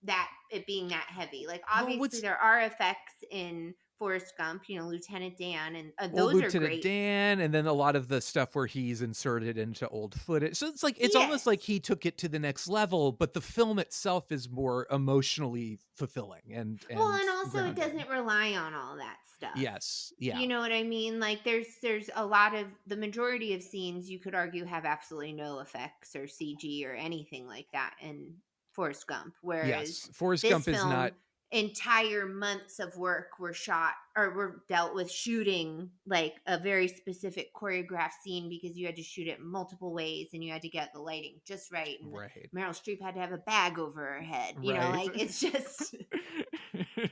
that, it being that heavy. Like obviously there are effects in Forrest Gump, Lieutenant Dan, and those are Lieutenant great. Dan, and then a lot of the stuff where he's inserted into old footage. So it's like it's almost like he took it to the next level, but the film itself is more emotionally fulfilling and well, and also grounded. It doesn't rely on all that stuff. Yes, yeah. You know what I mean? Like there's a lot of the majority of scenes you could argue have absolutely no effects or CG or anything like that in Forrest Gump. Whereas Forrest Gump is not. Entire months of work were shot or were dealt with shooting like a very specific choreographed scene, because you had to shoot it multiple ways and you had to get the lighting just right. And Meryl Streep had to have a bag over her head. You know, like it's just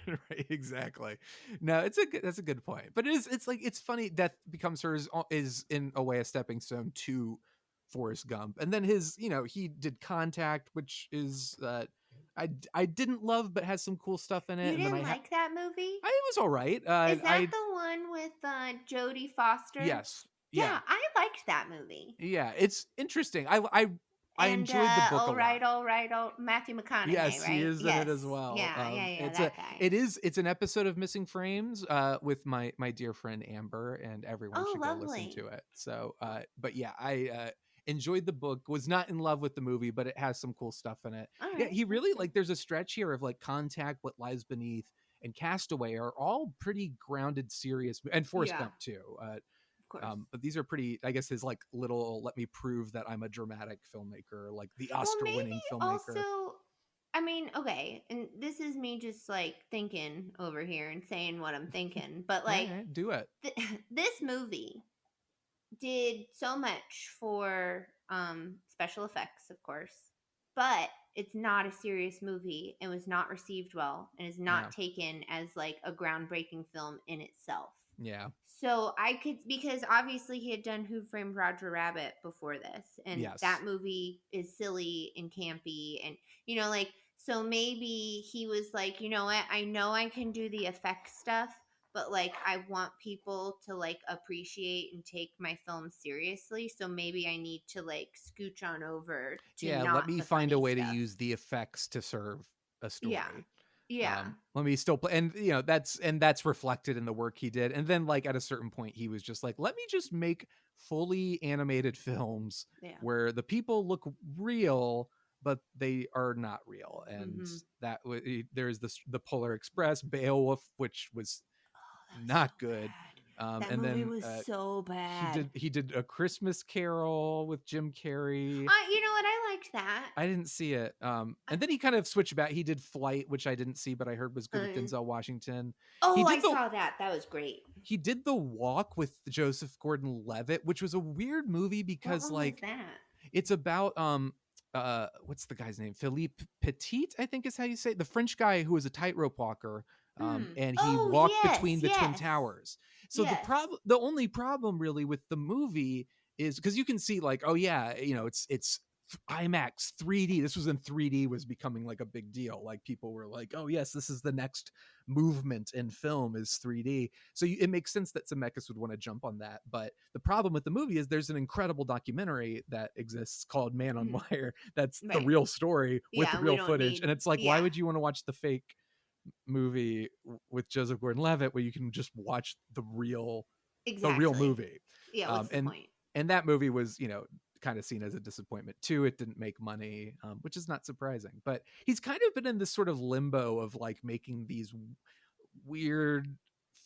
right, exactly. No, that's a good point. But it's funny. Death Becomes Her is in a way a stepping stone to Forrest Gump, and then his he did Contact, which is I didn't love, but has some cool stuff in it. You didn't like that movie? It was all right. Is that the one with Jodie Foster? Yes. Yeah, I liked that movie. Yeah, it's interesting. I enjoyed the book all right, Matthew McConaughey. Yes, right? he is in it as well. Yeah, that guy. It's an episode of Missing Frames with my dear friend Amber, and everyone should go listen to it. So, but yeah, I enjoyed the book. Was not in love with the movie, but it has some cool stuff in it. All right. Yeah, he really there's a stretch here of like Contact, What Lies Beneath, and Castaway are all pretty grounded, serious, and Forrest Gump too. But these are pretty, I guess, his like little let me prove that I'm a dramatic filmmaker, like the Oscar-winning filmmaker. Also, I mean, okay, and this is me just like thinking over here and saying what I'm thinking, but like, do it. This movie did so much for special effects, of course, but it's not a serious movie. It was not received well and is not taken as like a groundbreaking film in itself. Yeah. So I could, because obviously he had done Who Framed Roger Rabbit before this, and that movie is silly and campy, and like, so maybe he was like, you know what, I know I can do the effect stuff, but like I want people to like appreciate and take my film seriously, so maybe I need to like scooch on over to let me find a way stuff. to use the effects to serve a story. Yeah. Let me still play, and that's reflected in the work he did. And then like at a certain point he was just like, let me just make fully animated films where the people look real but they are not real. And that there's the Polar Express, Beowulf, which was not so good. That and movie then was so bad. He did A Christmas Carol with Jim Carrey. You know what? I liked that. I didn't see it. And then he kind of switched back. He did Flight, which I didn't see, but I heard was good with Denzel Washington. I saw that. That was great. He did The Walk with Joseph Gordon-Levitt, which was a weird movie because what like was that? It's about what's the guy's name? Philippe Petit, I think is how you say it. The French guy who was a tightrope walker. And he Oh, walked yes, between the Twin Towers. So yes. the only problem really with the movie is because you can see like, oh yeah, it's IMAX 3D. This was in 3D was becoming like a big deal. Like people were like, oh yes, this is the next movement in film is 3D. So it makes sense that Zemeckis would want to jump on that. But the problem with the movie is there's an incredible documentary that exists called Man on Wire. That's the Right. real story with Yeah, we real don't footage. need- And it's like, why yeah. would you want to watch the fake movie with Joseph Gordon-Levitt where you can just watch the real movie? Yeah, what's the point? And that movie was, kind of seen as a disappointment too. It didn't make money, which is not surprising. But he's kind of been in this sort of limbo of like making these weird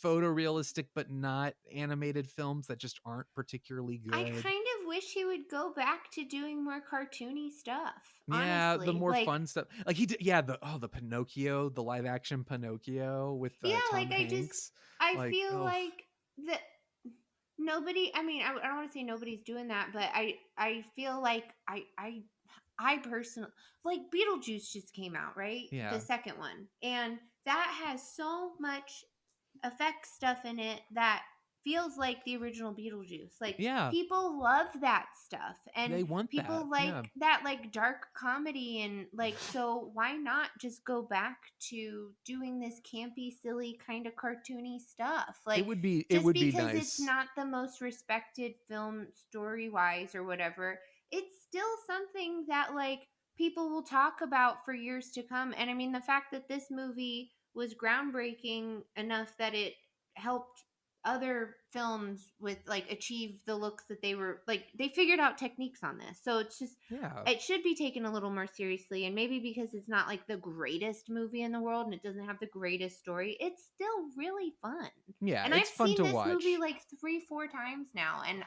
photorealistic but not animated films that just aren't particularly good. I kind of wish he would go back to doing more cartoony stuff. Yeah, honestly. the more fun stuff. Like he did, the Pinocchio, the live action Pinocchio with Tom Hanks. I feel like that nobody. I mean, I don't want to say nobody's doing that, but I feel like I personally like Beetlejuice just came out, right? Yeah. The second one, and that has so much effects stuff in it that feels like the original Beetlejuice. Like, people love that stuff, and they want people that. like that, like dark comedy, and like, so why not just go back to doing this campy, silly, kind of cartoony stuff? Like, it would be because nice. It's not the most respected film story wise or whatever. It's still something that like people will talk about for years to come. And I mean, the fact that this movie was groundbreaking enough that it helped other films with like achieve the looks that they were like, they figured out techniques on this. So it's just, it should be taken a little more seriously. And maybe because it's not like the greatest movie in the world and it doesn't have the greatest story, it's still really fun. Yeah, and it's I've fun seen to this watch. movie like 3-4 times now, and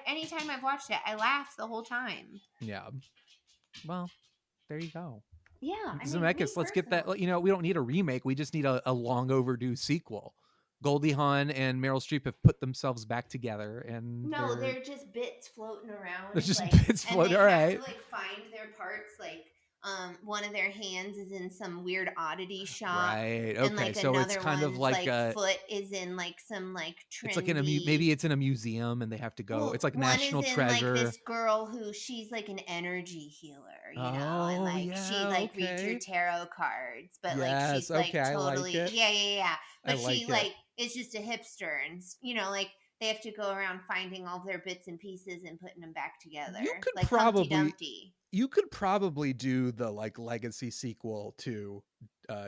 anytime I've watched it, I laugh the whole time. Yeah. Well, there you go. Yeah, Zemeckis, let's get that. We don't need a remake. We just need a long overdue sequel. Goldie Hawn and Meryl Streep have put themselves back together, and they're just bits floating around. They're just like, bits floating. And all they right. have to like find their parts. Like, one of their hands is in some weird oddity shop. Right. Okay. And, like, so it's kind of like a foot is in like some like trendy. It's like maybe it's in a museum and they have to go. Well, it's like one national is in, treasure. Like this girl who she's like an energy healer, and like she like reads your tarot cards, but like she's like totally yeah. But she like is just a hipster, and like they have to go around finding all their bits and pieces and putting them back together. You could like probably Humpty Dumpty. You could probably do the like legacy sequel to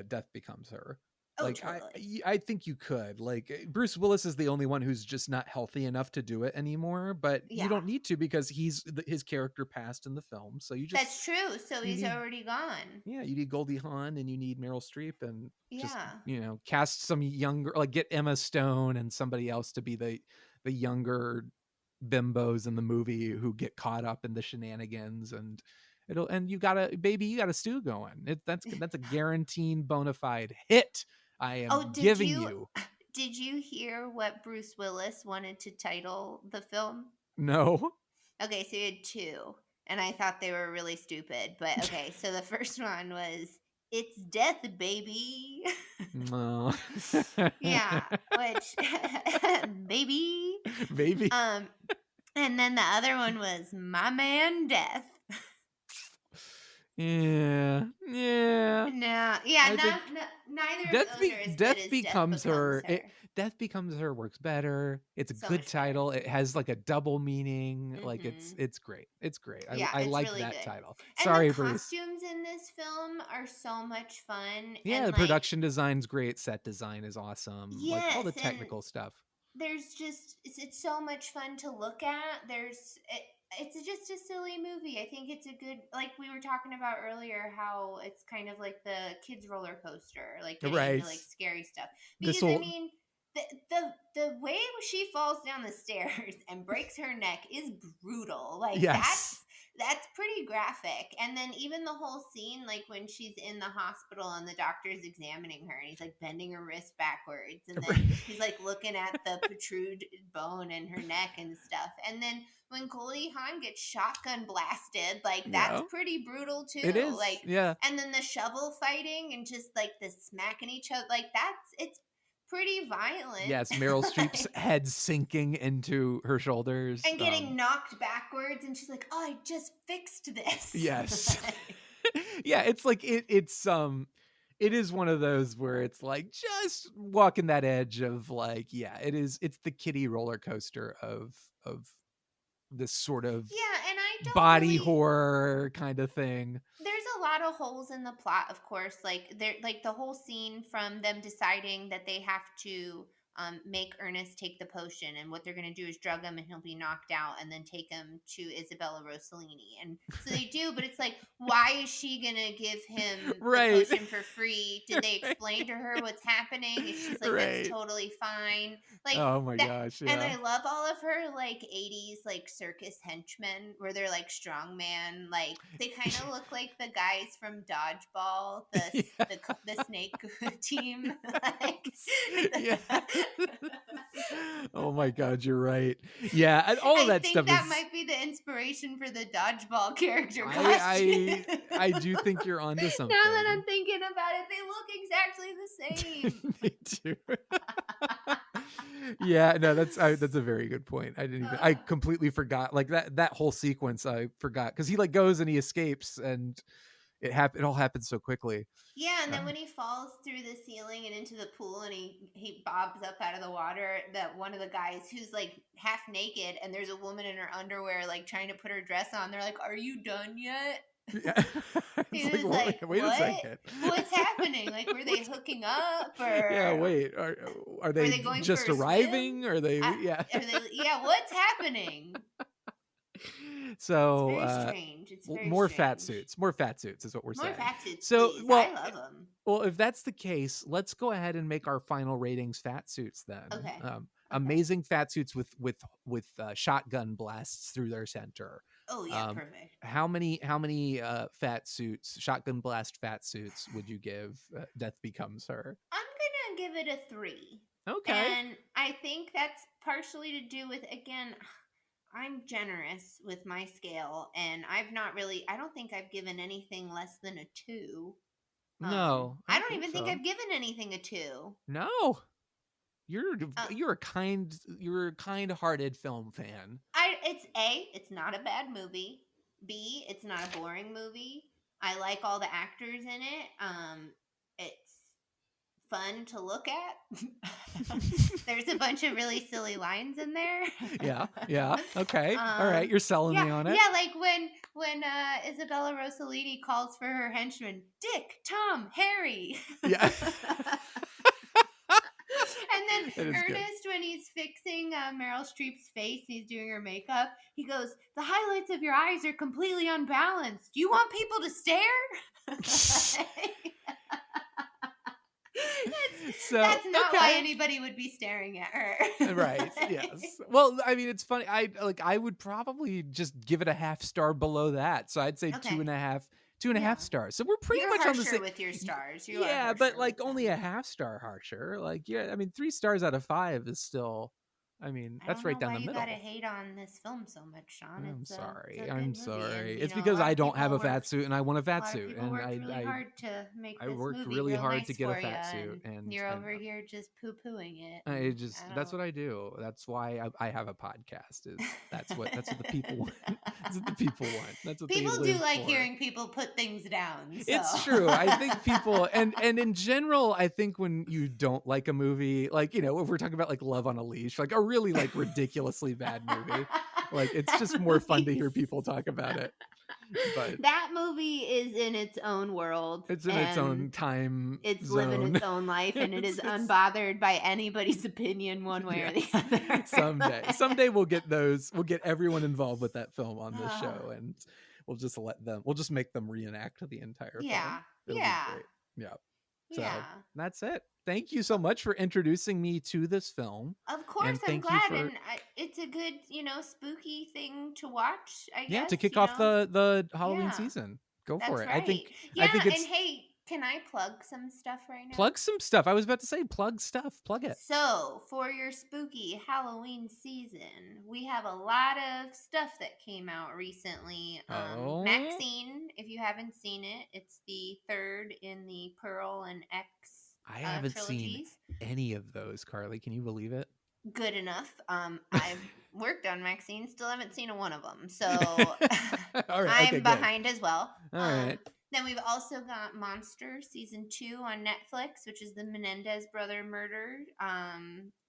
Death Becomes Her. Oh, like totally. I think you could. Like Bruce Willis is the only one who's just not healthy enough to do it anymore, but you don't need to because his character passed in the film. So you just That's true. So he's already gone. Yeah, you need Goldie Hawn and you need Meryl Streep and just Yeah. Cast some younger, like get Emma Stone and somebody else to be the younger bimbos in the movie who get caught up in the shenanigans, and you got a stew going. That's a guaranteed bona fide hit. I am giving you. Did you hear what Bruce Willis wanted to title the film? No. Okay, so he had two, and I thought they were really stupid. But okay, so the first one was "It's Death, Baby." No. Yeah, which baby. And then the other one was "My Man Death." Yeah. No, neither of those are as good as Death Becomes Her. Death Becomes Her works better. It's a good title. It has like a double meaning. Mm-hmm. Like it's great. It's great. I like really that good. Title. And sorry, the Bruce. Costumes in this film are so much fun. Yeah, and the production design's great. Set design is awesome. Yes, like all the technical stuff. There's just it's so much fun to look at. It's just a silly movie. I think it's a good, like we were talking about earlier, how it's kind of like the kids roller coaster, like getting into like scary stuff. Because I mean, the way she falls down the stairs and breaks her neck is brutal. Like that's pretty graphic. And then even the whole scene, like when she's in the hospital and the doctor's examining her and he's like bending her wrist backwards and then he's like looking at the protruded bone in her neck and stuff. And then when Goldie Hawn gets shotgun blasted, like that's pretty brutal too. It is. Like, yeah. And then the shovel fighting and just like the smacking each other, like it's pretty violent. Yes, Meryl Streep's head sinking into her shoulders and getting knocked backwards, and she's like, "Oh, I just fixed this." Yes. Yeah, it's like it is one of those where it's like just walking that edge of like, yeah, it's the kiddie roller coaster of this sort of and I don't body horror kind of thing. There's a lot of holes in the plot, of course. Like the whole scene from them deciding that they have to make Ernest take the potion, and what they're going to do is drug him and he'll be knocked out, and then take him to Isabella Rossellini. And so they do, but it's like, why is she going to give him the potion for free? Did they explain to her what's happening? And she's like, that's totally fine. Like, oh my gosh, yeah. And I love all of her like 80s like circus henchmen where they're like strongman, like they kind of look like the guys from Dodgeball, the snake team. Like, oh my god, you're right. Yeah, and all of that stuff. I think that might be the inspiration for the Dodgeball character costume. I do think you're onto something. Now that I'm thinking about it, they look exactly the same. They do. Yeah, no, that's a very good point. I completely forgot like that whole sequence. I forgot because he like goes and he escapes and it all happens so quickly. Yeah, and then when he falls through the ceiling and into the pool and he bobs up out of the water, that one of the guys who's like half naked and there's a woman in her underwear like trying to put her dress on, they're like, "Are you done yet?" Yeah. He was like, wait what? a second. What's happening? Like, were they hooking up or? Yeah, wait. Are they going just for a arriving? swim? Are they? What's happening? So it's very strange. It's very more strange. fat suits. More fat suits is what we're saying. More fat suits. So please. well, I love them. Well, if that's the case, let's go ahead and make our final ratings fat suits then. Okay. Amazing fat suits with shotgun blasts through their center. Oh yeah, perfect. How many fat suits, shotgun blast fat suits would you give Death Becomes Her? I'm gonna give it a 3. Okay. And I think that's partially to do with, again, I'm generous with my scale, and I don't think I've given anything less than a 2. No. I don't even think I've given anything a 2. No. You're a kind-hearted film fan. It's not a bad movie. B, it's not a boring movie. I like all the actors in it. It's fun to look at. There's a bunch of really silly lines in there. Yeah. Okay. All right, you're selling me on it. Yeah, like when Isabella Rossellini calls for her henchmen, Dick, Tom, Harry. Yeah. And then Ernest, when he's fixing Meryl Streep's face, he's doing her makeup, he goes, "The highlights of your eyes are completely unbalanced. Do you want people to stare?" That's not why anybody would be staring at her. Right. Yes. Well, I mean, it's funny. I would probably just give it a half star below that. So I'd say 2.5 stars. So we're pretty much on the same with your stars. But like only a half star harsher. Like, yeah, I mean, 3 stars out of 5 is still, I mean, that's right down the middle. You gotta hate on this film so much, Sean. I'm sorry. I'm sorry. It's because I don't have a fat suit and I want a fat suit. And really hard to make this worked movie really hard nice to get a for fat you, suit. And you're over here just poo-pooing it. That's what I do. That's why I have a podcast. That's what the people want. That's what the people want. That's what people they do like for. Hearing people put things down. So. It's true. I think people and in general, I think when you don't like a movie, like, you know, if we're talking about like Love on a Leash, like a really like ridiculously bad movie, like it's just more fun to hear people talk about it. But that movie is in its own world. It's in its own time. It's zone. living its own life, and it is unbothered by anybody's opinion one way or the other. Someday we'll get those. We'll get everyone involved with that film on this show, and we'll just make them reenact the entire film. It'll be great. Yeah. So Yeah. that's it. Thank you so much for introducing me to this film. Of course, And I'm thank you glad, for- and it's a good, spooky thing to watch. I Yeah, guess to kick off the Halloween Yeah, season. Go for that's it. right. I think And it's hey, can I plug some stuff right now? plug some stuff. I was about to say plug stuff. Plug it. So, for your spooky Halloween season, we have a lot of stuff that came out recently. Oh. Maxine, if you haven't seen it, it's the third in the Pearl and X I haven't trilogies. seen any of those, Carly. Can you believe it? Good enough. I've worked on Maxine, still haven't seen one of them. So All right, I'm okay, good. behind as well. All right. Then we've also got Monster season 2 on Netflix, which is the Menendez brother murder.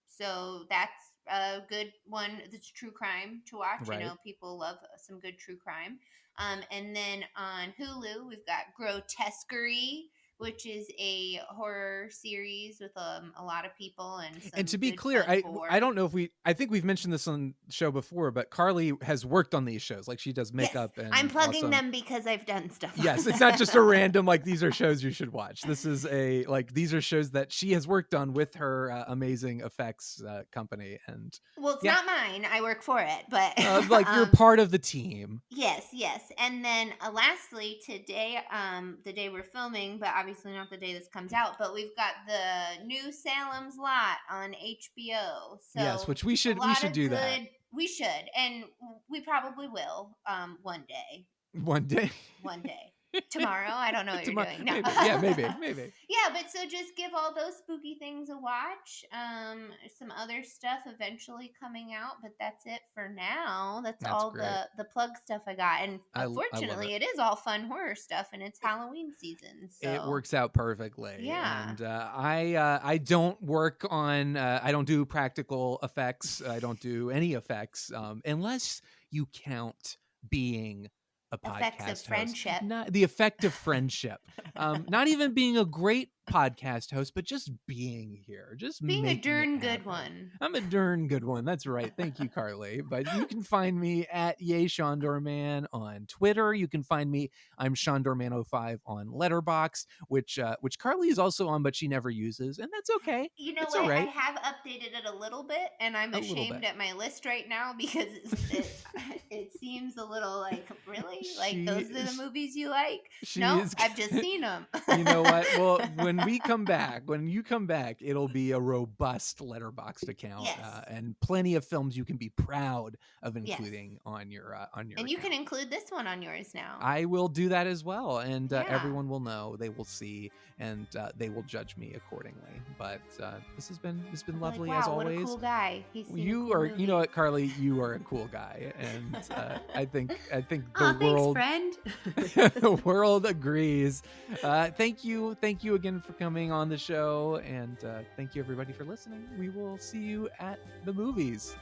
So that's a good one. It's true crime to watch. Right. I know people love some good true crime. And then on Hulu, we've got Grotesquerie, which is a horror series with a lot of people And to be good, clear, fun gore. I don't know if I think we've mentioned this on the show before, but Carly has worked on these shows. Like she does makeup, Yes, and I'm plugging them because I've done stuff. Yes, it's not just a random like these are shows you should watch. This is these are shows that she has worked on with her amazing effects company. And well, it's not mine. I work for it, but you're part of the team. Yes. And then lastly, today, the day we're filming, but obviously not the day this comes out, but we've got the new Salem's Lot on HBO. So yes, which we should do that. We should, and we probably will one day. One day. Tomorrow, I don't know what you're doing. No. Maybe. Yeah, but so just give all those spooky things a watch. Some other stuff eventually coming out, but that's it for now. That's all great. the plug stuff I got. And unfortunately, it is all fun horror stuff, and it's Halloween season. So it works out perfectly. Yeah. And I don't work on I don't do practical effects. I don't do any effects unless you count being a effects podcast of friendship. host. Not the effect of friendship. Not even being a great podcast host, but just being here, just being a making darn it good happen. one. I'm a darn good one. That's right. Thank you, Carly. But you can find me at Yay Shawn Dorman on Twitter. You can find me. I'm Shawn Dorman05 on Letterboxd, which Carly is also on, but she never uses, and that's okay. You know it's what? all right. I have updated it a little bit, and I'm ashamed at my list right now because it seems a little like, really? Like, those are the movies you like? No, I've just seen them. You know what? Well, when you come back, it'll be a robust Letterboxd account, yes. And plenty of films you can be proud of including on your And account. you can include this one on yours now. I will do that as well, and everyone will know. They will see, and they will judge me accordingly. But this has been lovely, like, wow, as always. What a cool guy. You are, movie. you know what, Carly? You are a cool guy, and I think the world. Thanks, friend. the world agrees. Thank you again for coming on the show, and thank you everybody for listening. We will see you at the movies.